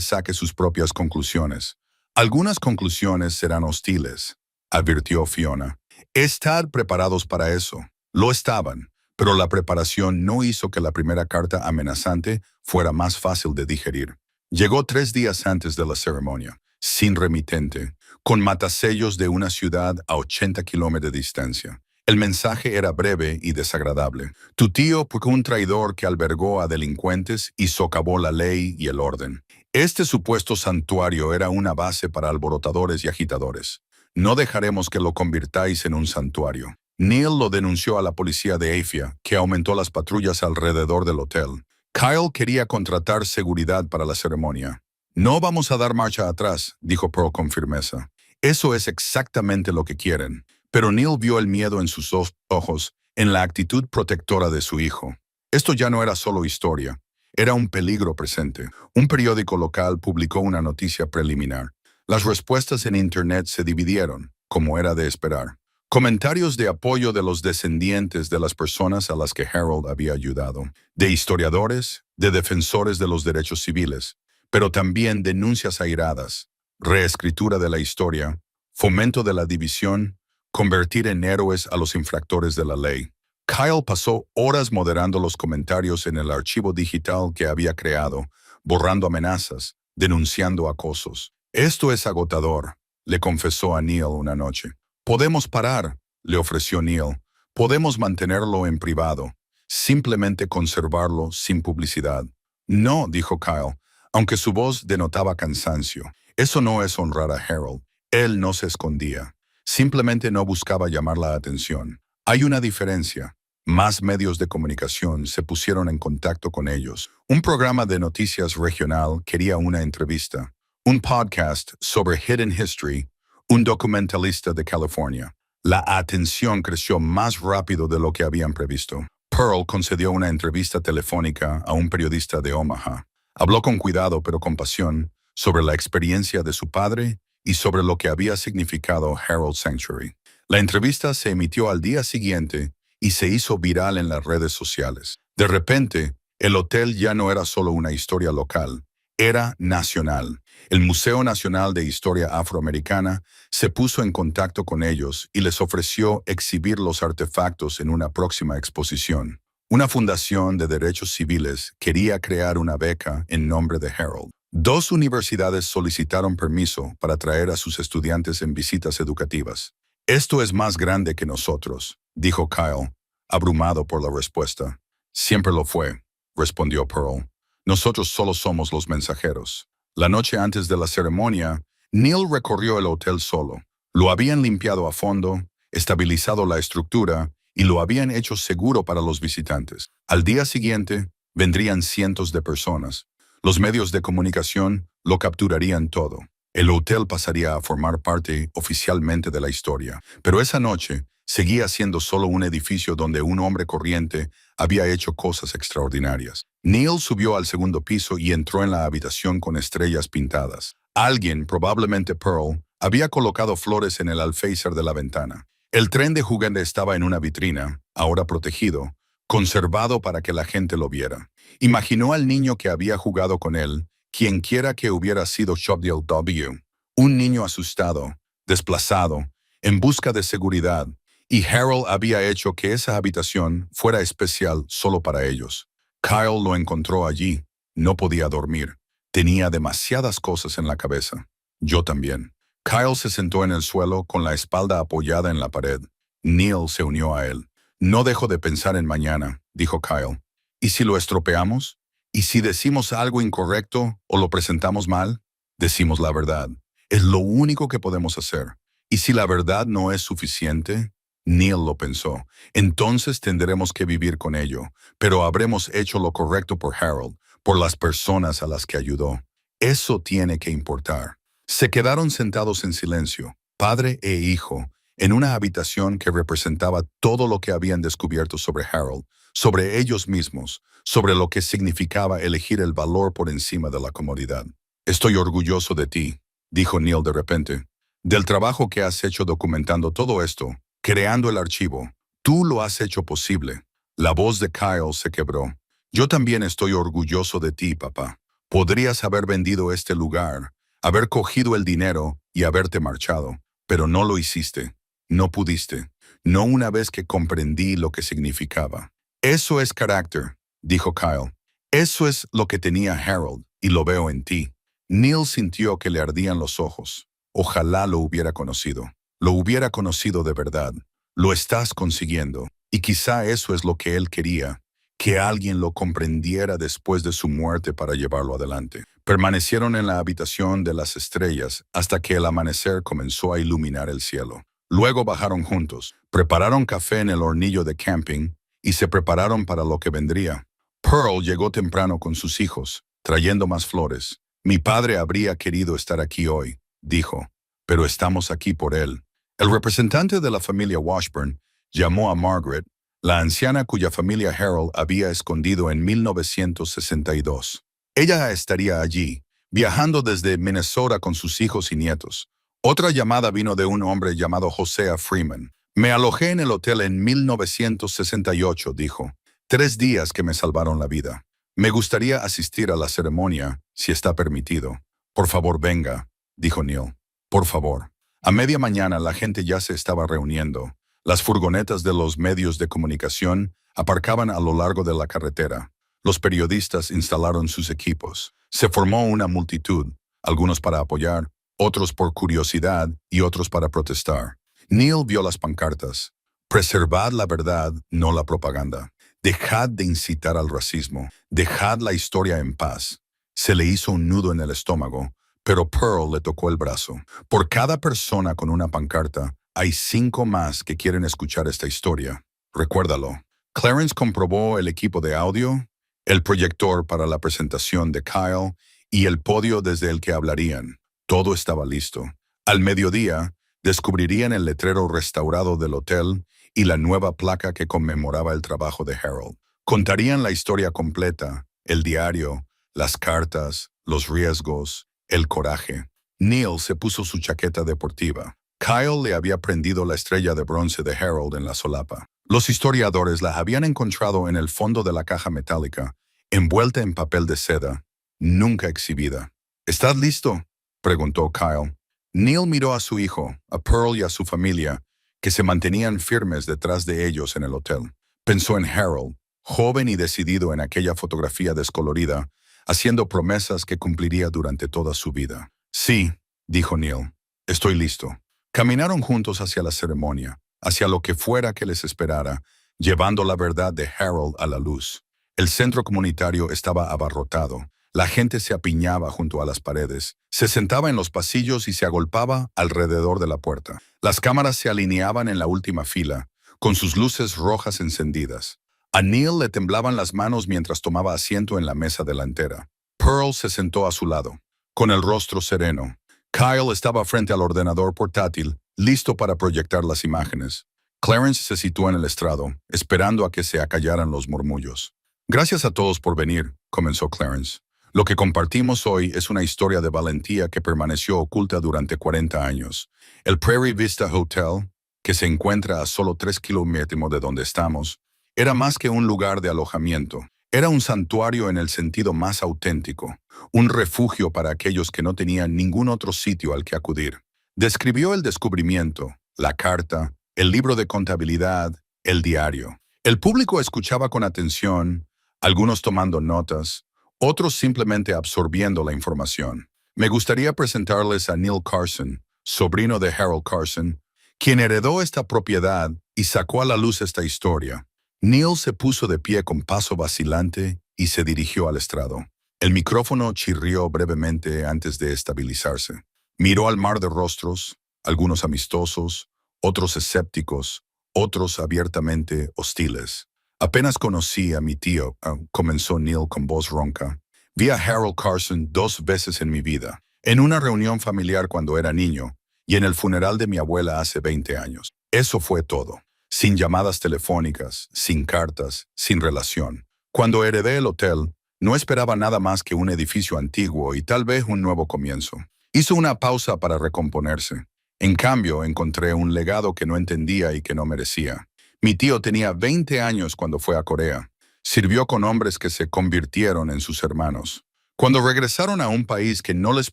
saque sus propias conclusiones. Algunas conclusiones serán hostiles, advirtió Fiona. Estad preparados para eso. Lo estaban, pero la preparación no hizo que la primera carta amenazante fuera más fácil de digerir. Llegó 3 días antes de la ceremonia, sin remitente, con matasellos de una ciudad a 80 kilómetros de distancia. El mensaje era breve y desagradable. Tu tío fue un traidor que albergó a delincuentes y socavó la ley y el orden. Este supuesto santuario era una base para alborotadores y agitadores. No dejaremos que lo convirtáis en un santuario. Neil lo denunció a la policía de Afia, que aumentó las patrullas alrededor del hotel. Kyle quería contratar seguridad para la ceremonia. No vamos a dar marcha atrás, dijo Pearl con firmeza. Eso es exactamente lo que quieren. Pero Neil vio el miedo en sus ojos, en la actitud protectora de su hijo. Esto ya no era solo historia, era un peligro presente. Un periódico local publicó una noticia preliminar. Las respuestas en Internet se dividieron, como era de esperar. Comentarios de apoyo de los descendientes de las personas a las que Harold había ayudado, de historiadores, de defensores de los derechos civiles, pero también denuncias airadas, reescritura de la historia, fomento de la división, convertir en héroes a los infractores de la ley. Kyle pasó horas moderando los comentarios en el archivo digital que había creado, borrando amenazas, denunciando acosos. Esto es agotador, le confesó a Neil una noche. Podemos parar, le ofreció Neil. Podemos mantenerlo en privado, simplemente conservarlo sin publicidad. No, dijo Kyle, aunque su voz denotaba cansancio. Eso no es honrar a Harold. Él no se escondía. Simplemente no buscaba llamar la atención. Hay una diferencia. Más medios de comunicación se pusieron en contacto con ellos. Un programa de noticias regional quería una entrevista. Un podcast sobre Hidden History, un documentalista de California. La atención creció más rápido de lo que habían previsto. Pearl concedió una entrevista telefónica a un periodista de Omaha. Habló con cuidado pero con pasión sobre la experiencia de su padre y sobre lo que había significado Harold Sanctuary. La entrevista se emitió al día siguiente y se hizo viral en las redes sociales. De repente, el hotel ya no era solo una historia local, era nacional. El Museo Nacional de Historia Afroamericana se puso en contacto con ellos y les ofreció exhibir los artefactos en una próxima exposición. Una fundación de derechos civiles quería crear una beca en nombre de Harold. 2 universidades solicitaron permiso para traer a sus estudiantes en visitas educativas. Esto es más grande que nosotros, dijo Kyle, abrumado por la respuesta. Siempre lo fue, respondió Pearl. Nosotros solo somos los mensajeros. La noche antes de la ceremonia, Neil recorrió el hotel solo. Lo habían limpiado a fondo, estabilizado la estructura y lo habían hecho seguro para los visitantes. Al día siguiente, vendrían cientos de personas. Los medios de comunicación lo capturarían todo. El hotel pasaría a formar parte oficialmente de la historia. Pero esa noche seguía siendo solo un edificio donde un hombre corriente había hecho cosas extraordinarias. Neil subió al segundo piso y entró en la habitación con estrellas pintadas. Alguien, probablemente Pearl, había colocado flores en el alféizar de la ventana. El tren de juguete estaba en una vitrina, ahora protegido, conservado para que la gente lo viera. Imaginó al niño que había jugado con él, quienquiera que hubiera sido Shobdale W., un niño asustado, desplazado, en busca de seguridad, y Harold había hecho que esa habitación fuera especial solo para ellos. Kyle lo encontró allí. No podía dormir. Tenía demasiadas cosas en la cabeza. Yo también. Kyle se sentó en el suelo con la espalda apoyada en la pared. Neil se unió a él. No dejo de pensar en mañana, dijo Kyle. ¿Y si lo estropeamos? ¿Y si decimos algo incorrecto o lo presentamos mal? Decimos la verdad. Es lo único que podemos hacer. ¿Y si la verdad no es suficiente? Neil lo pensó. Entonces tendremos que vivir con ello, pero habremos hecho lo correcto por Harold, por las personas a las que ayudó. Eso tiene que importar. Se quedaron sentados en silencio, padre e hijo, en una habitación que representaba todo lo que habían descubierto sobre Harold, sobre ellos mismos, sobre lo que significaba elegir el valor por encima de la comodidad. Estoy orgulloso de ti, dijo Neil de repente, del trabajo que has hecho documentando todo esto, creando el archivo. Tú lo has hecho posible. La voz de Kyle se quebró. Yo también estoy orgulloso de ti, papá. Podrías haber vendido este lugar, haber cogido el dinero y haberte marchado, pero no lo hiciste. No pudiste. No una vez que comprendí lo que significaba. Eso es carácter, dijo Kyle. Eso es lo que tenía Harold, y lo veo en ti. Neil sintió que le ardían los ojos. Ojalá lo hubiera conocido. Lo hubiera conocido de verdad. Lo estás consiguiendo. Y quizá eso es lo que él quería, que alguien lo comprendiera después de su muerte para llevarlo adelante. Permanecieron en la habitación de las estrellas hasta que el amanecer comenzó a iluminar el cielo. Luego bajaron juntos, prepararon café en el hornillo de camping y se prepararon para lo que vendría. Pearl llegó temprano con sus hijos, trayendo más flores. Mi padre habría querido estar aquí hoy, dijo, pero estamos aquí por él. El representante de la familia Washburn llamó a Margaret, la anciana cuya familia Harold había escondido en 1962. Ella estaría allí, viajando desde Minnesota con sus hijos y nietos. Otra llamada vino de un hombre llamado Hosea Freeman. Me alojé en el hotel en 1968, dijo. 3 días que me salvaron la vida. Me gustaría asistir a la ceremonia, si está permitido. Por favor, venga, dijo Neil. Por favor. A media mañana la gente ya se estaba reuniendo. Las furgonetas de los medios de comunicación aparcaban a lo largo de la carretera. Los periodistas instalaron sus equipos. Se formó una multitud, algunos para apoyar, otros por curiosidad y otros para protestar. Neil vio las pancartas. Preservad la verdad, no la propaganda. Dejad de incitar al racismo. Dejad la historia en paz. Se le hizo un nudo en el estómago, pero Pearl le tocó el brazo. Por cada persona con una pancarta, hay 5 más que quieren escuchar esta historia. Recuérdalo. Clarence comprobó el equipo de audio, el proyector para la presentación de Kyle y el podio desde el que hablarían. Todo estaba listo. Al mediodía, descubrirían el letrero restaurado del hotel y la nueva placa que conmemoraba el trabajo de Harold. Contarían la historia completa, el diario, las cartas, los riesgos, el coraje. Neil se puso su chaqueta deportiva. Kyle le había prendido la estrella de bronce de Harold en la solapa. Los historiadores la habían encontrado en el fondo de la caja metálica, envuelta en papel de seda, nunca exhibida. ¿Estás listo?, preguntó Kyle. Neil miró a su hijo, a Pearl y a su familia, que se mantenían firmes detrás de ellos en el hotel. Pensó en Harold, joven y decidido en aquella fotografía descolorida, haciendo promesas que cumpliría durante toda su vida. Sí, dijo Neil, estoy listo. Caminaron juntos hacia la ceremonia, hacia lo que fuera que les esperara, llevando la verdad de Harold a la luz. El centro comunitario estaba abarrotado. La gente se apiñaba junto a las paredes, se sentaba en los pasillos y se agolpaba alrededor de la puerta. Las cámaras se alineaban en la última fila, con sus luces rojas encendidas. A Neil le temblaban las manos mientras tomaba asiento en la mesa delantera. Pearl se sentó a su lado, con el rostro sereno. Kyle estaba frente al ordenador portátil, listo para proyectar las imágenes. Clarence se situó en el estrado, esperando a que se acallaran los murmullos. Gracias a todos por venir, comenzó Clarence. Lo que compartimos hoy es una historia de valentía que permaneció oculta durante 40 años. El Prairie Vista Hotel, que se encuentra a solo 3 kilómetros de donde estamos, era más que un lugar de alojamiento. Era un santuario en el sentido más auténtico, un refugio para aquellos que no tenían ningún otro sitio al que acudir. Describió el descubrimiento, la carta, el libro de contabilidad, el diario. El público escuchaba con atención, algunos tomando notas, otros simplemente absorbiendo la información. Me gustaría presentarles a Neil Carson, sobrino de Harold Carson, quien heredó esta propiedad y sacó a la luz esta historia. Neil se puso de pie con paso vacilante y se dirigió al estrado. El micrófono chirrió brevemente antes de estabilizarse. Miró al mar de rostros, algunos amistosos, otros escépticos, otros abiertamente hostiles. Apenas conocí a mi tío, comenzó Neil con voz ronca. Vi a Harold Carson 2 veces en mi vida, en una reunión familiar cuando era niño y en el funeral de mi abuela hace 20 años. Eso fue todo. Sin llamadas telefónicas, sin cartas, sin relación. Cuando heredé el hotel, no esperaba nada más que un edificio antiguo y tal vez un nuevo comienzo. Hizo una pausa para recomponerse. En cambio, encontré un legado que no entendía y que no merecía. Mi tío tenía 20 años cuando fue a Corea. Sirvió con hombres que se convirtieron en sus hermanos. Cuando regresaron a un país que no les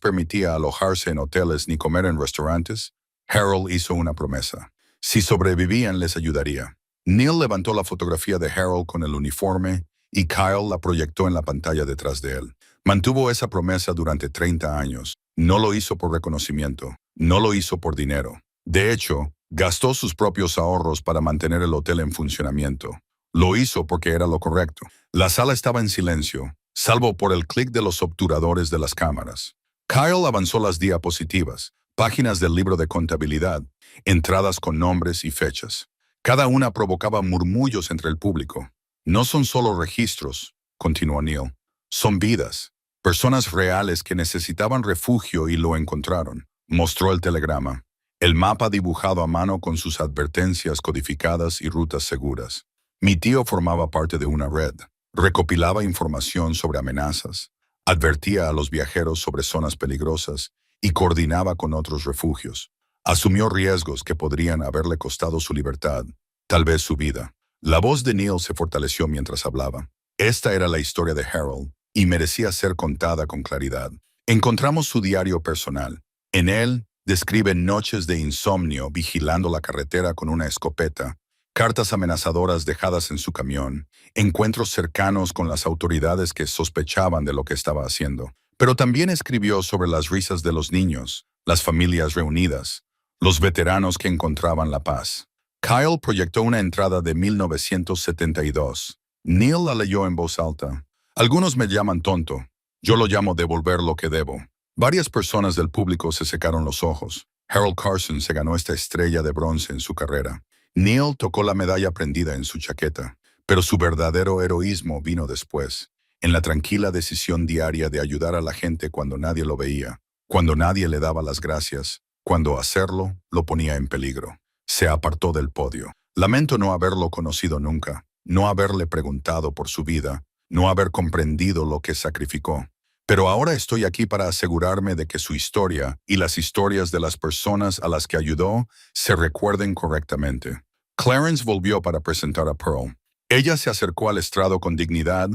permitía alojarse en hoteles ni comer en restaurantes, Harold hizo una promesa. Si sobrevivían, les ayudaría. Neil levantó la fotografía de Harold con el uniforme y Kyle la proyectó en la pantalla detrás de él. Mantuvo esa promesa durante 30 años. No lo hizo por reconocimiento. No lo hizo por dinero. De hecho, gastó sus propios ahorros para mantener el hotel en funcionamiento. Lo hizo porque era lo correcto. La sala estaba en silencio, salvo por el clic de los obturadores de las cámaras. Kyle avanzó las diapositivas, páginas del libro de contabilidad, entradas con nombres y fechas. Cada una provocaba murmullos entre el público. No son solo registros, continuó Neil. Son vidas, personas reales que necesitaban refugio y lo encontraron. Mostró el telegrama, el mapa dibujado a mano con sus advertencias codificadas y rutas seguras. Mi tío formaba parte de una red, recopilaba información sobre amenazas, advertía a los viajeros sobre zonas peligrosas y coordinaba con otros refugios. Asumió riesgos que podrían haberle costado su libertad, tal vez su vida. La voz de Neil se fortaleció mientras hablaba. Esta era la historia de Harold y merecía ser contada con claridad. Encontramos su diario personal. En él, describe noches de insomnio vigilando la carretera con una escopeta, cartas amenazadoras dejadas en su camión, encuentros cercanos con las autoridades que sospechaban de lo que estaba haciendo. Pero también escribió sobre las risas de los niños, las familias reunidas, los veteranos que encontraban la paz. Kyle proyectó una entrada de 1972. Neil la leyó en voz alta. Algunos me llaman tonto. Yo lo llamo devolver lo que debo. Varias personas del público se secaron los ojos. Harold Carson se ganó esta estrella de bronce en su carrera. Neil tocó la medalla prendida en su chaqueta, pero su verdadero heroísmo vino después, en la tranquila decisión diaria de ayudar a la gente cuando nadie lo veía, cuando nadie le daba las gracias, cuando hacerlo lo ponía en peligro. Se apartó del podio. Lamento no haberlo conocido nunca, no haberle preguntado por su vida, no haber comprendido lo que sacrificó. Pero ahora estoy aquí para asegurarme de que su historia y las historias de las personas a las que ayudó se recuerden correctamente. Clarence volvió para presentar a Pearl. Ella se acercó al estrado con dignidad,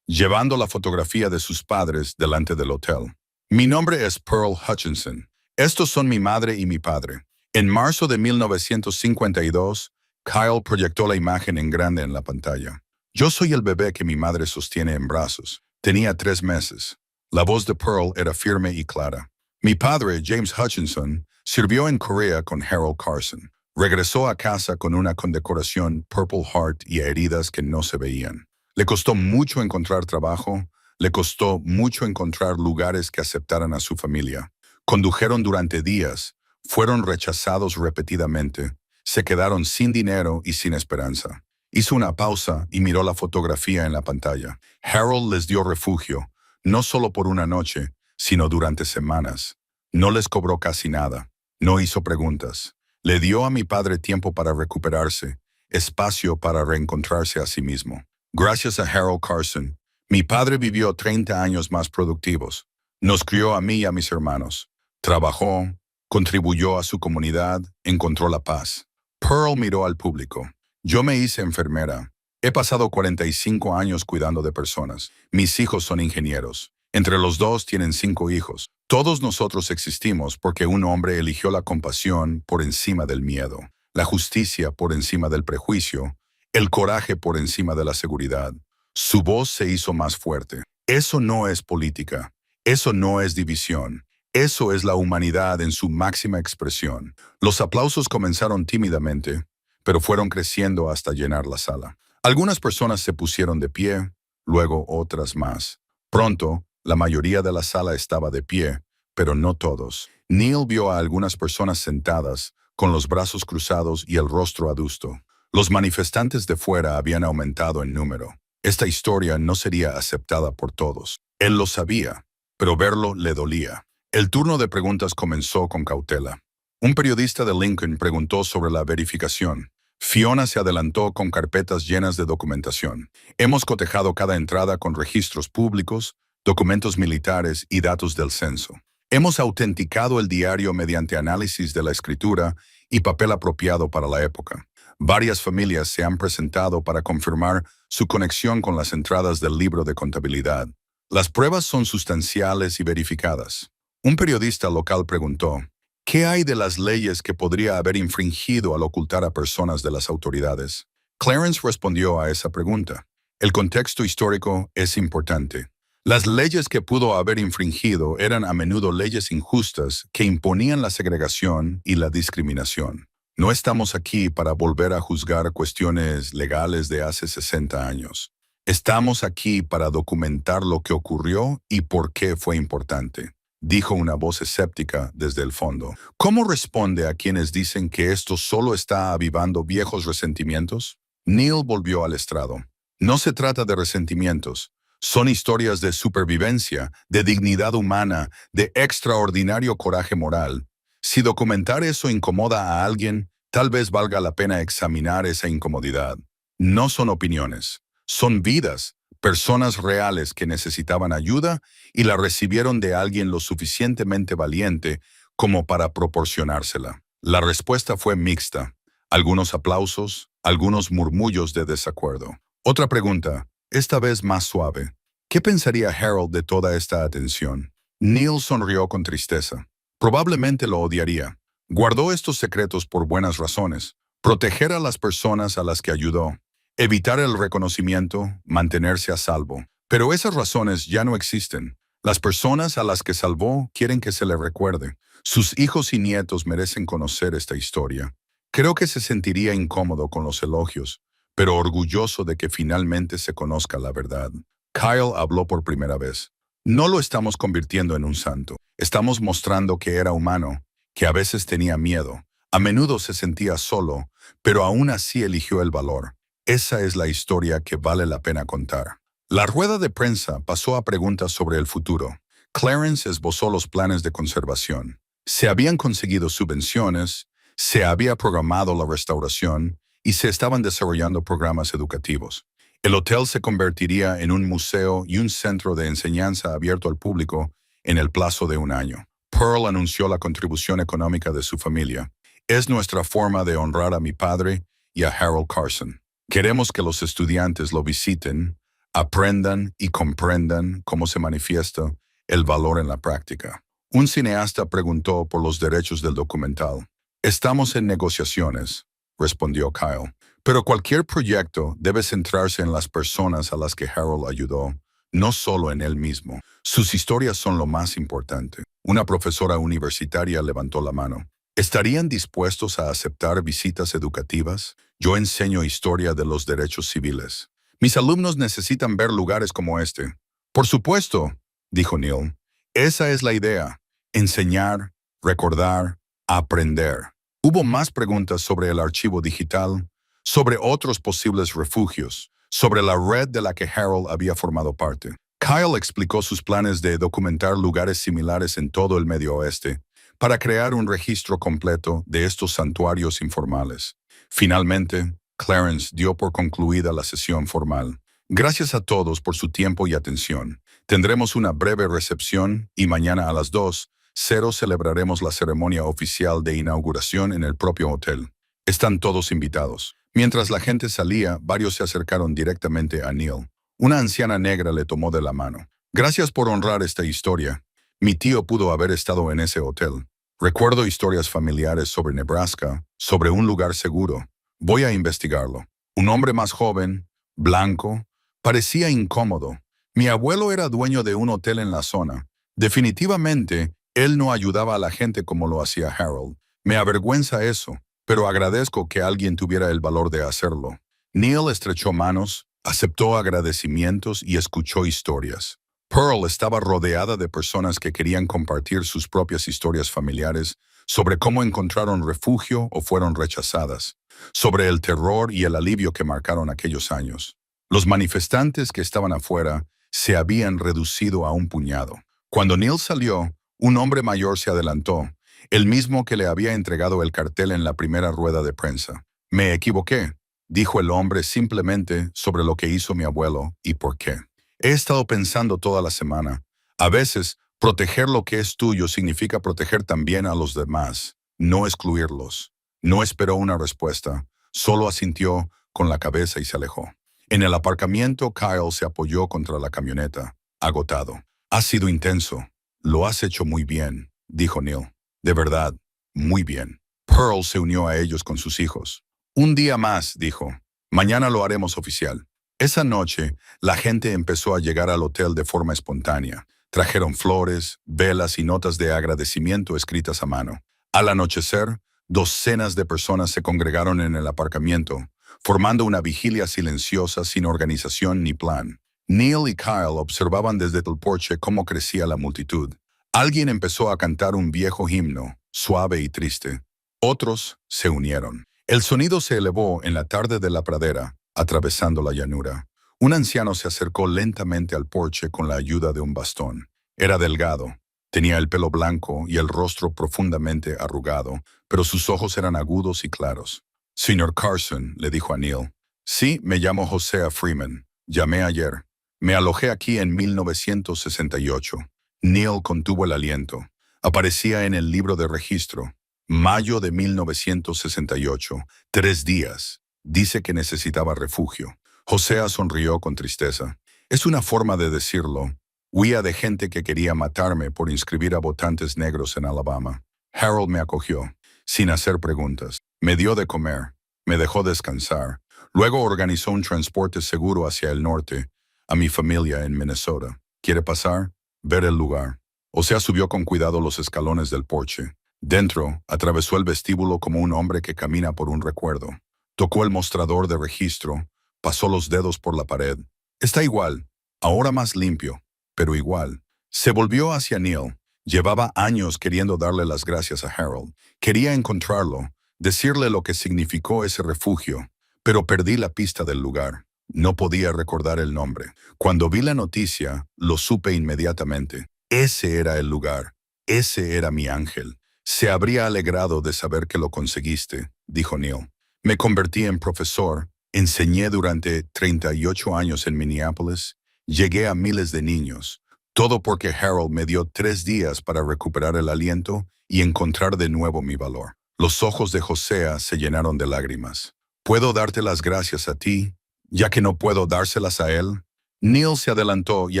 llevando la fotografía de sus padres delante del hotel. Mi nombre es Pearl Hutchinson. Estos son mi madre y mi padre. En marzo de 1952, Kyle proyectó la imagen en grande en la pantalla. Yo soy el bebé que mi madre sostiene en brazos. Tenía 3 meses. La voz de Pearl era firme y clara. Mi padre, James Hutchinson, sirvió en Corea con Harold Carson. Regresó a casa con una condecoración Purple Heart y heridas que no se veían. Le costó mucho encontrar trabajo, le costó mucho encontrar lugares que aceptaran a su familia. Condujeron durante días, fueron rechazados repetidamente, se quedaron sin dinero y sin esperanza. Hizo una pausa y miró la fotografía en la pantalla. Harold les dio refugio, no solo por una noche, sino durante semanas. No les cobró casi nada, no hizo preguntas. Le dio a mi padre tiempo para recuperarse, espacio para reencontrarse a sí mismo. Gracias a Harold Carson, mi padre vivió 30 años más productivos. Nos crió a mí y a mis hermanos. Trabajó, contribuyó a su comunidad, encontró la paz. Pearl miró al público. Yo me hice enfermera. He pasado 45 años cuidando de personas. Mis hijos son ingenieros. Entre los dos tienen 5 hijos. Todos nosotros existimos porque un hombre eligió la compasión por encima del miedo, la justicia por encima del prejuicio, el coraje por encima de la seguridad. Su voz se hizo más fuerte. Eso no es política. Eso no es división. Eso es la humanidad en su máxima expresión. Los aplausos comenzaron tímidamente, pero fueron creciendo hasta llenar la sala. Algunas personas se pusieron de pie, luego otras más. Pronto, la mayoría de la sala estaba de pie, pero no todos. Neil vio a algunas personas sentadas, con los brazos cruzados y el rostro adusto. Los manifestantes de fuera habían aumentado en número. Esta historia no sería aceptada por todos. Él lo sabía, pero verlo le dolía. El turno de preguntas comenzó con cautela. Un periodista de Lincoln preguntó sobre la verificación. Fiona se adelantó con carpetas llenas de documentación. Hemos cotejado cada entrada con registros públicos, documentos militares y datos del censo. Hemos autenticado el diario mediante análisis de la escritura y papel apropiado para la época. Varias familias se han presentado para confirmar su conexión con las entradas del libro de contabilidad. Las pruebas son sustanciales y verificadas. Un periodista local preguntó, ¿qué hay de las leyes que podría haber infringido al ocultar a personas de las autoridades? Clarence respondió a esa pregunta. El contexto histórico es importante. Las leyes que pudo haber infringido eran a menudo leyes injustas que imponían la segregación y la discriminación. No estamos aquí para volver a juzgar cuestiones legales de hace 60 años. Estamos aquí para documentar lo que ocurrió y por qué fue importante, dijo una voz escéptica desde el fondo. ¿Cómo responde a quienes dicen que esto solo está avivando viejos resentimientos? Neil volvió al estrado. No se trata de resentimientos. Son historias de supervivencia, de dignidad humana, de extraordinario coraje moral. Si documentar eso incomoda a alguien, tal vez valga la pena examinar esa incomodidad. No son opiniones, son vidas, personas reales que necesitaban ayuda y la recibieron de alguien lo suficientemente valiente como para proporcionársela. La respuesta fue mixta. Algunos aplausos, algunos murmullos de desacuerdo. Otra pregunta, esta vez más suave. ¿Qué pensaría Harold de toda esta atención? Neil sonrió con tristeza. Probablemente lo odiaría. Guardó estos secretos por buenas razones. Proteger a las personas a las que ayudó. Evitar el reconocimiento, mantenerse a salvo. Pero esas razones ya no existen. Las personas a las que salvó quieren que se le recuerde. Sus hijos y nietos merecen conocer esta historia. Creo que se sentiría incómodo con los elogios, pero orgulloso de que finalmente se conozca la verdad. Kyle habló por primera vez. No lo estamos convirtiendo en un santo. Estamos mostrando que era humano, que a veces tenía miedo, a menudo se sentía solo, pero aún así eligió el valor. Esa es la historia que vale la pena contar. La rueda de prensa pasó a preguntas sobre el futuro. Clarence esbozó los planes de conservación. Se habían conseguido subvenciones, se había programado la restauración y se estaban desarrollando programas educativos. El hotel se convertiría en un museo y un centro de enseñanza abierto al público en el plazo de un año. Pearl anunció la contribución económica de su familia. Es nuestra forma de honrar a mi padre y a Harold Carson. Queremos que los estudiantes lo visiten, aprendan y comprendan cómo se manifiesta el valor en la práctica. Un cineasta preguntó por los derechos del documental. Estamos en negociaciones, respondió Kyle. Pero cualquier proyecto debe centrarse en las personas a las que Harold ayudó, no solo en él mismo. Sus historias son lo más importante. Una profesora universitaria levantó la mano. ¿Estarían dispuestos a aceptar visitas educativas? Yo enseño historia de los derechos civiles. Mis alumnos necesitan ver lugares como este. Por supuesto, dijo Neil. Esa es la idea. Enseñar, recordar, aprender. Hubo más preguntas sobre el archivo digital, sobre otros posibles refugios, sobre la red de la que Harold había formado parte. Kyle explicó sus planes de documentar lugares similares en todo el Medio Oeste para crear un registro completo de estos santuarios informales. Finalmente, Clarence dio por concluida la sesión formal. Gracias a todos por su tiempo y atención. Tendremos una breve recepción y mañana a las 2:00 celebraremos la ceremonia oficial de inauguración en el propio hotel. Están todos invitados. Mientras la gente salía, varios se acercaron directamente a Neil. Una anciana negra le tomó de la mano. Gracias por honrar esta historia. Mi tío pudo haber estado en ese hotel. Recuerdo historias familiares sobre Nebraska, sobre un lugar seguro. Voy a investigarlo. Un hombre más joven, blanco, parecía incómodo. Mi abuelo era dueño de un hotel en la zona. Definitivamente, él no ayudaba a la gente como lo hacía Harold. Me avergüenza eso, pero agradezco que alguien tuviera el valor de hacerlo. Neil estrechó manos, aceptó agradecimientos y escuchó historias. Pearl estaba rodeada de personas que querían compartir sus propias historias familiares sobre cómo encontraron refugio o fueron rechazadas, sobre el terror y el alivio que marcaron aquellos años. Los manifestantes que estaban afuera se habían reducido a un puñado. Cuando Neil salió, un hombre mayor se adelantó, el mismo que le había entregado el cartel en la primera rueda de prensa. Me equivoqué, dijo el hombre simplemente sobre lo que hizo mi abuelo y por qué. He estado pensando toda la semana. A veces, proteger lo que es tuyo significa proteger también a los demás, no excluirlos. No esperó una respuesta, solo asintió con la cabeza y se alejó. En el aparcamiento, Kyle se apoyó contra la camioneta, agotado. Ha sido intenso. Lo has hecho muy bien, dijo Neil. De verdad, muy bien. Pearl se unió a ellos con sus hijos. Un día más, dijo. Mañana lo haremos oficial. Esa noche, la gente empezó a llegar al hotel de forma espontánea. Trajeron flores, velas y notas de agradecimiento escritas a mano. Al anochecer, docenas de personas se congregaron en el aparcamiento, formando una vigilia silenciosa sin organización ni plan. Neil y Kyle observaban desde el porche cómo crecía la multitud. Alguien empezó a cantar un viejo himno, suave y triste. Otros se unieron. El sonido se elevó en la tarde de la pradera, atravesando la llanura. Un anciano se acercó lentamente al porche con la ayuda de un bastón. Era delgado, tenía el pelo blanco y el rostro profundamente arrugado, pero sus ojos eran agudos y claros. Señor Carson, le dijo a Neil. Sí, me llamo Hosea Freeman. Llamé ayer. Me alojé aquí en 1968. Neil contuvo el aliento. Aparecía en el libro de registro. Mayo de 1968. 3 días. Dice que necesitaba refugio. Hosea sonrió con tristeza. Es una forma de decirlo. Huía de gente que quería matarme por inscribir a votantes negros en Alabama. Harold me acogió, sin hacer preguntas. Me dio de comer. Me dejó descansar. Luego organizó un transporte seguro hacia el norte, a mi familia en Minnesota. ¿Quiere pasar? Ver el lugar. Hosea subió con cuidado los escalones del porche. Dentro, atravesó el vestíbulo como un hombre que camina por un recuerdo. Tocó el mostrador de registro, pasó los dedos por la pared. Está igual, ahora más limpio, pero igual. Se volvió hacia Neil. Llevaba años queriendo darle las gracias a Harold. Quería encontrarlo, decirle lo que significó ese refugio, pero perdí la pista del lugar. No podía recordar el nombre. Cuando vi la noticia, lo supe inmediatamente. Ese era el lugar. Ese era mi ángel. Se habría alegrado de saber que lo conseguiste, dijo Neil. Me convertí en profesor, enseñé durante 38 años en Minneapolis, llegué a miles de niños, todo porque Harold me dio 3 días para recuperar el aliento y encontrar de nuevo mi valor. Los ojos de Hosea se llenaron de lágrimas. ¿Puedo darte las gracias a ti, ya que no puedo dárselas a él? Neil se adelantó y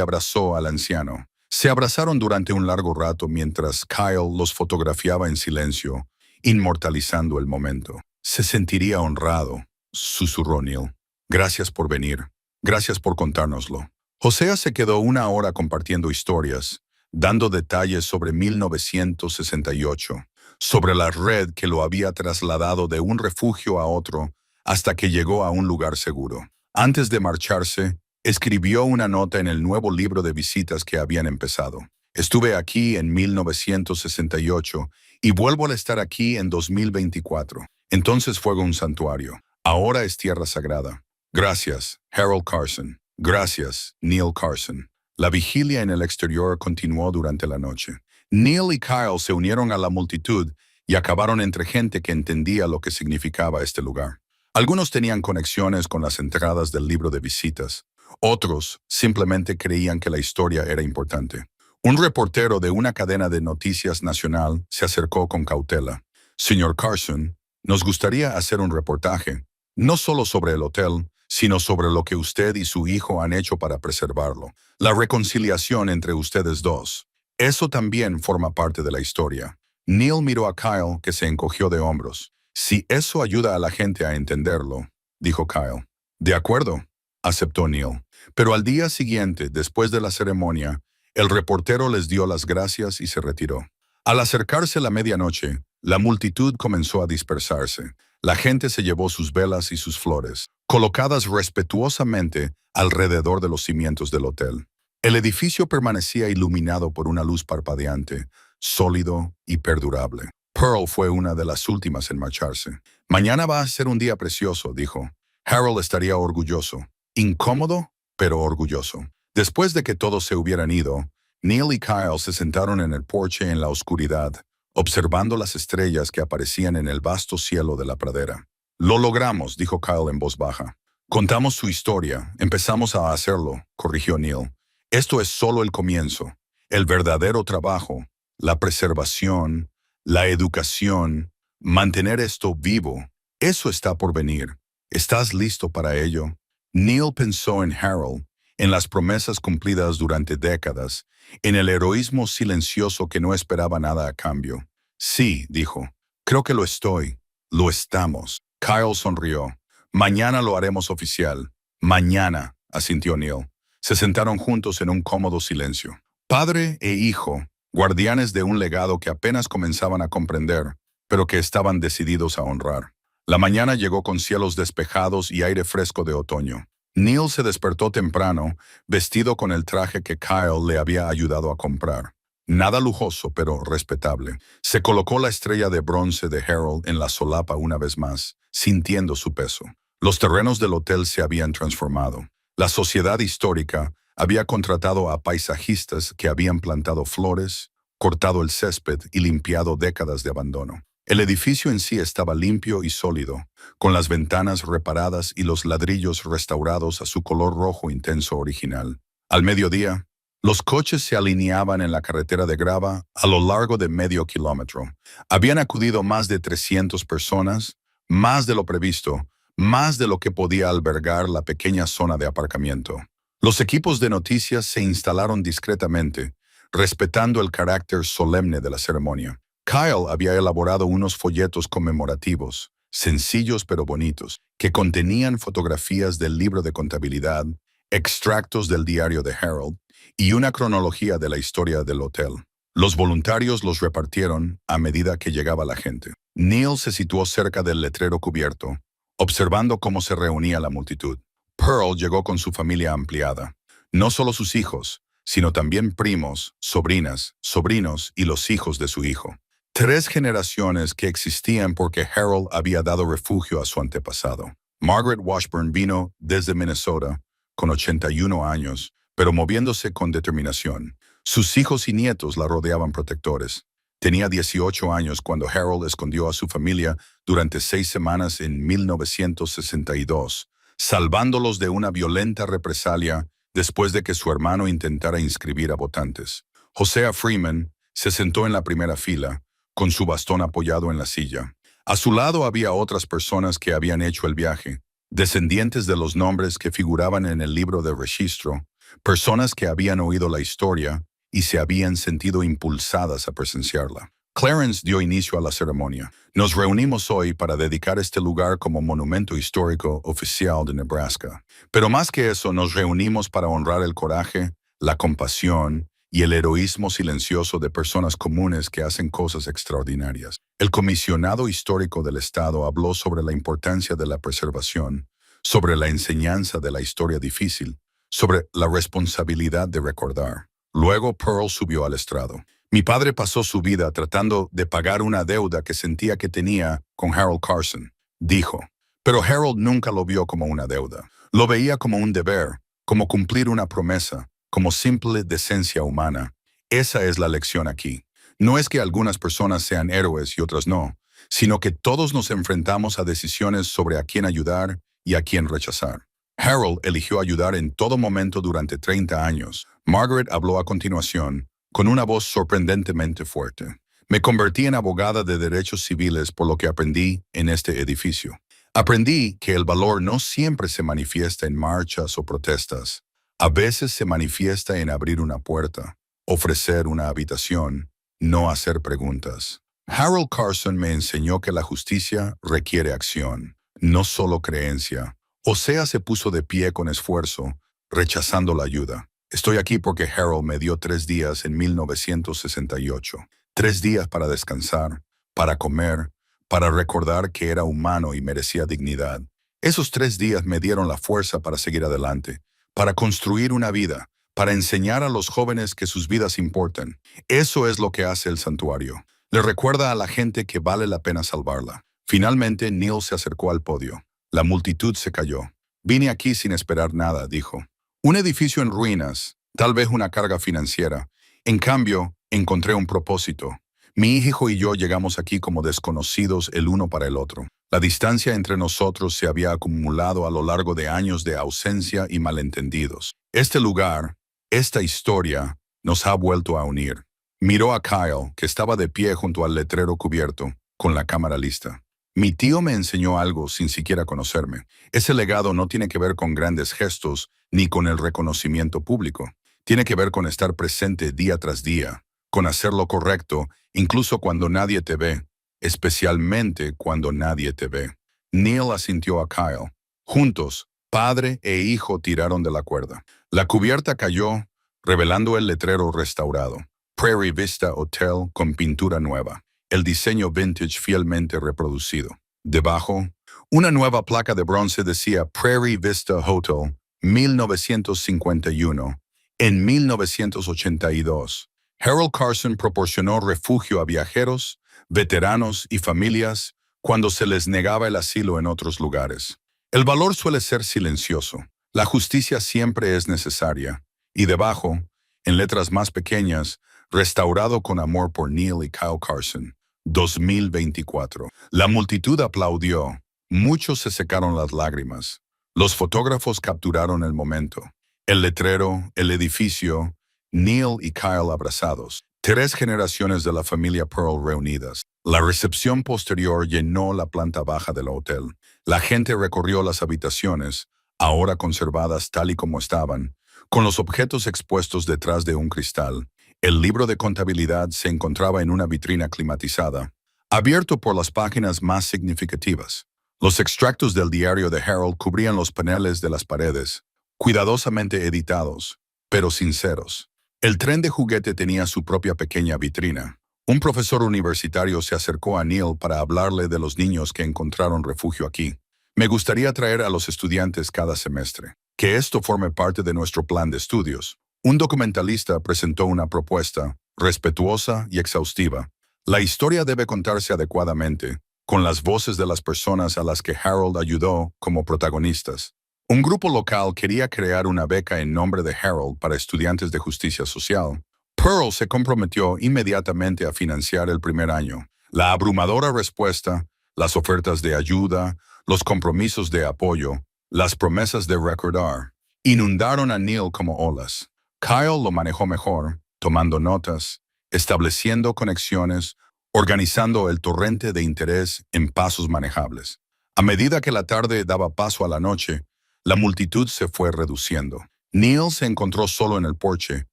abrazó al anciano. Se abrazaron durante un largo rato mientras Kyle los fotografiaba en silencio, inmortalizando el momento. Se sentiría honrado, susurró Neil. Gracias por venir. Gracias por contárnoslo. Hosea se quedó 1 hora compartiendo historias, dando detalles sobre 1968, sobre la red que lo había trasladado de un refugio a otro hasta que llegó a un lugar seguro. Antes de marcharse, escribió una nota en el nuevo libro de visitas que habían empezado. Estuve aquí en 1968 y vuelvo a estar aquí en 2024. Entonces fue un santuario. Ahora es tierra sagrada. Gracias, Harold Carson. Gracias, Neil Carson. La vigilia en el exterior continuó durante la noche. Neil y Kyle se unieron a la multitud y acabaron entre gente que entendía lo que significaba este lugar. Algunos tenían conexiones con las entradas del libro de visitas. Otros simplemente creían que la historia era importante. Un reportero de una cadena de noticias nacional se acercó con cautela. Señor Carson, nos gustaría hacer un reportaje, no solo sobre el hotel, sino sobre lo que usted y su hijo han hecho para preservarlo. La reconciliación entre ustedes dos. Eso también forma parte de la historia. Neil miró a Kyle, que se encogió de hombros. Si eso ayuda a la gente a entenderlo, dijo Kyle. De acuerdo, aceptó Neil. Pero al día siguiente, después de la ceremonia, el reportero les dio las gracias y se retiró. Al acercarse la medianoche, la multitud comenzó a dispersarse. La gente se llevó sus velas y sus flores, colocadas respetuosamente alrededor de los cimientos del hotel. El edificio permanecía iluminado por una luz parpadeante, sólido y perdurable. Pearl fue una de las últimas en marcharse. Mañana va a ser un día precioso, dijo. Harold estaría orgulloso. Incómodo, pero orgulloso. Después de que todos se hubieran ido, Neil y Kyle se sentaron en el porche en la oscuridad, observando las estrellas que aparecían en el vasto cielo de la pradera. Lo logramos, dijo Kyle en voz baja. Contamos su historia, empezamos a hacerlo, corrigió Neil. Esto es solo el comienzo. El verdadero trabajo, la preservación, la educación, mantener esto vivo, eso está por venir. ¿Estás listo para ello? Neil pensó en Harold, en las promesas cumplidas durante décadas, en el heroísmo silencioso que no esperaba nada a cambio. Sí, dijo, creo que lo estoy. Lo estamos. Kyle sonrió. Mañana lo haremos oficial. Mañana, asintió Neil. Se sentaron juntos en un cómodo silencio. Padre e hijo, guardianes de un legado que apenas comenzaban a comprender, pero que estaban decididos a honrar. La mañana llegó con cielos despejados y aire fresco de otoño. Neil se despertó temprano, vestido con el traje que Kyle le había ayudado a comprar. Nada lujoso, pero respetable. Se colocó la estrella de bronce de Harold en la solapa una vez más, sintiendo su peso. Los terrenos del hotel se habían transformado. La sociedad histórica había contratado a paisajistas que habían plantado flores, cortado el césped y limpiado décadas de abandono. El edificio en sí estaba limpio y sólido, con las ventanas reparadas y los ladrillos restaurados a su color rojo intenso original. Al mediodía, los coches se alineaban en la carretera de grava a lo largo de medio kilómetro. Habían acudido más de 300 personas, más de lo previsto, más de lo que podía albergar la pequeña zona de aparcamiento. Los equipos de noticias se instalaron discretamente, respetando el carácter solemne de la ceremonia. Kyle había elaborado unos folletos conmemorativos, sencillos pero bonitos, que contenían fotografías del libro de contabilidad, extractos del diario de Harold y una cronología de la historia del hotel. Los voluntarios los repartieron a medida que llegaba la gente. Neil se situó cerca del letrero cubierto, observando cómo se reunía la multitud. Pearl llegó con su familia ampliada, no solo sus hijos, sino también primos, sobrinas, sobrinos y los hijos de su hijo. 3 generaciones que existían porque Harold había dado refugio a su antepasado. Margaret Washburn vino desde Minnesota, con 81 años, pero moviéndose con determinación. Sus hijos y nietos la rodeaban protectores. Tenía 18 años cuando Harold escondió a su familia durante 6 semanas en 1962, salvándolos de una violenta represalia después de que su hermano intentara inscribir a votantes. Hosea Freeman se sentó en la primera fila, con su bastón apoyado en la silla. A su lado había otras personas que habían hecho el viaje, descendientes de los nombres que figuraban en el libro de registro, personas que habían oído la historia y se habían sentido impulsadas a presenciarla. Clarence dio inicio a la ceremonia. Nos reunimos hoy para dedicar este lugar como monumento histórico oficial de Nebraska. Pero más que eso, nos reunimos para honrar el coraje, la compasión y el heroísmo silencioso de personas comunes que hacen cosas extraordinarias. El comisionado histórico del Estado habló sobre la importancia de la preservación, sobre la enseñanza de la historia difícil, sobre la responsabilidad de recordar. Luego Pearl subió al estrado. Mi padre pasó su vida tratando de pagar una deuda que sentía que tenía con Harold Carson, dijo. Pero Harold nunca lo vio como una deuda. Lo veía como un deber, como cumplir una promesa, como simple decencia humana. Esa es la lección aquí. No es que algunas personas sean héroes y otras no, sino que todos nos enfrentamos a decisiones sobre a quién ayudar y a quién rechazar. Harold eligió ayudar en todo momento durante 30 años. Margaret habló a continuación, con una voz sorprendentemente fuerte. Me convertí en abogada de derechos civiles por lo que aprendí en este edificio. Aprendí que el valor no siempre se manifiesta en marchas o protestas. A veces se manifiesta en abrir una puerta, ofrecer una habitación, no hacer preguntas. Harold Carson me enseñó que la justicia requiere acción, no solo creencia. O sea, se puso de pie con esfuerzo, rechazando la ayuda. Estoy aquí porque Harold me dio 3 días en 1968. 3 días para descansar, para comer, para recordar que era humano y merecía dignidad. Esos 3 días me dieron la fuerza para seguir adelante, para construir una vida, para enseñar a los jóvenes que sus vidas importan. Eso es lo que hace el santuario. Le recuerda a la gente que vale la pena salvarla. Finalmente, Neil se acercó al podio. La multitud se cayó. Vine aquí sin esperar nada, dijo. Un edificio en ruinas, tal vez una carga financiera. En cambio, encontré un propósito. Mi hijo y yo llegamos aquí como desconocidos el uno para el otro. La distancia entre nosotros se había acumulado a lo largo de años de ausencia y malentendidos. Este lugar, esta historia, nos ha vuelto a unir. Miró a Kyle, que estaba de pie junto al letrero cubierto, con la cámara lista. Mi tío me enseñó algo sin siquiera conocerme. Ese legado no tiene que ver con grandes gestos ni con el reconocimiento público. Tiene que ver con estar presente día tras día, con hacer lo correcto, incluso cuando nadie te ve, especialmente cuando nadie te ve. Neil asintió a Kyle. Juntos, padre e hijo tiraron de la cuerda. La cubierta cayó, revelando el letrero restaurado. Prairie Vista Hotel con pintura nueva. El diseño vintage fielmente reproducido. Debajo, una nueva placa de bronce decía Prairie Vista Hotel, 1951. En 1982, Harold Carson proporcionó refugio a viajeros, veteranos y familias cuando se les negaba el asilo en otros lugares. El valor suele ser silencioso. La justicia siempre es necesaria. Y debajo, en letras más pequeñas, restaurado con amor por Neil y Kyle Carson. 2024. La multitud aplaudió. Muchos se secaron las lágrimas. Los fotógrafos capturaron el momento. El letrero, el edificio, Neil y Kyle abrazados. 3 generaciones de la familia Pearl reunidas. La recepción posterior llenó la planta baja del hotel. La gente recorrió las habitaciones, ahora conservadas tal y como estaban, con los objetos expuestos detrás de un cristal. El libro de contabilidad se encontraba en una vitrina climatizada, abierto por las páginas más significativas. Los extractos del diario de Harold cubrían los paneles de las paredes, cuidadosamente editados, pero sinceros. El tren de juguete tenía su propia pequeña vitrina. Un profesor universitario se acercó a Neil para hablarle de los niños que encontraron refugio aquí. Me gustaría traer a los estudiantes cada semestre. Que esto forme parte de nuestro plan de estudios. Un documentalista presentó una propuesta, respetuosa y exhaustiva. La historia debe contarse adecuadamente, con las voces de las personas a las que Harold ayudó como protagonistas. Un grupo local quería crear una beca en nombre de Harold para estudiantes de justicia social. Pearl se comprometió inmediatamente a financiar el primer año. La abrumadora respuesta, las ofertas de ayuda, los compromisos de apoyo, las promesas de recordar, inundaron a Neil como olas. Kyle lo manejó mejor, tomando notas, estableciendo conexiones, organizando el torrente de interés en pasos manejables. A medida que la tarde daba paso a la noche, la multitud se fue reduciendo. Neil se encontró solo en el porche,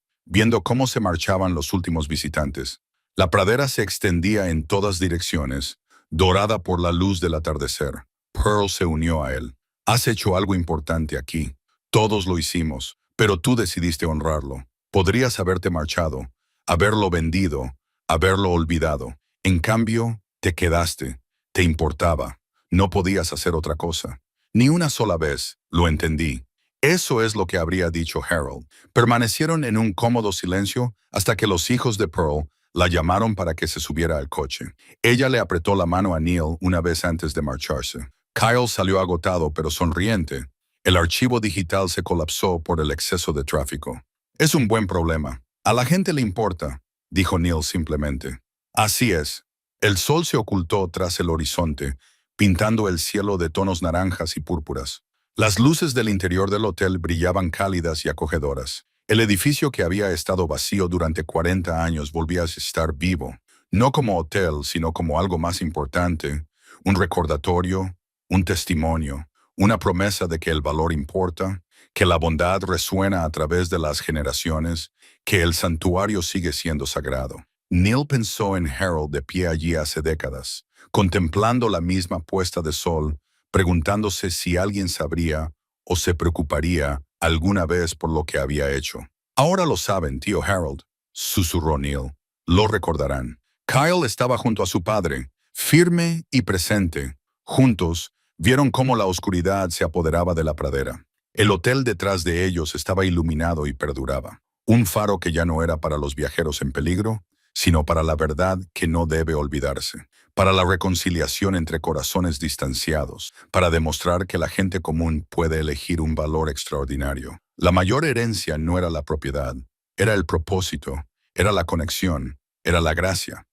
viendo cómo se marchaban los últimos visitantes. La pradera se extendía en todas direcciones, dorada por la luz del atardecer. Pearl se unió a él. Has hecho algo importante aquí. Todos lo hicimos, pero tú decidiste honrarlo. Podrías haberte marchado, haberlo vendido, haberlo olvidado. En cambio, te quedaste, te importaba, no podías hacer otra cosa. Ni una sola vez, lo entendí. Eso es lo que habría dicho Harold. Permanecieron en un cómodo silencio hasta que los hijos de Pearl la llamaron para que se subiera al coche. Ella le apretó la mano a Neil una vez antes de marcharse. Kyle salió agotado pero sonriente. El archivo digital se colapsó por el exceso de tráfico. Es un buen problema. A la gente le importa, dijo Neil simplemente. Así es. El sol se ocultó tras el horizonte, pintando el cielo de tonos naranjas y púrpuras. Las luces del interior del hotel brillaban cálidas y acogedoras. El edificio que había estado vacío durante 40 años volvía a estar vivo, no como hotel, sino como algo más importante, un recordatorio, un testimonio, una promesa de que el valor importa, que la bondad resuena a través de las generaciones, que el santuario sigue siendo sagrado. Neil pensó en Harold de pie allí hace décadas, contemplando la misma puesta de sol, preguntándose si alguien sabría o se preocuparía alguna vez por lo que había hecho. Ahora lo saben, tío Harold, susurró Neil. Lo recordarán. Kyle estaba junto a su padre, firme y presente. Juntos, vieron cómo la oscuridad se apoderaba de la pradera. El hotel detrás de ellos estaba iluminado y perduraba. Un faro que ya no era para los viajeros en peligro, sino para la verdad que no debe olvidarse, para la reconciliación entre corazones distanciados, para demostrar que la gente común puede elegir un valor extraordinario. La mayor herencia no era la propiedad, era el propósito, era la conexión, era la gracia.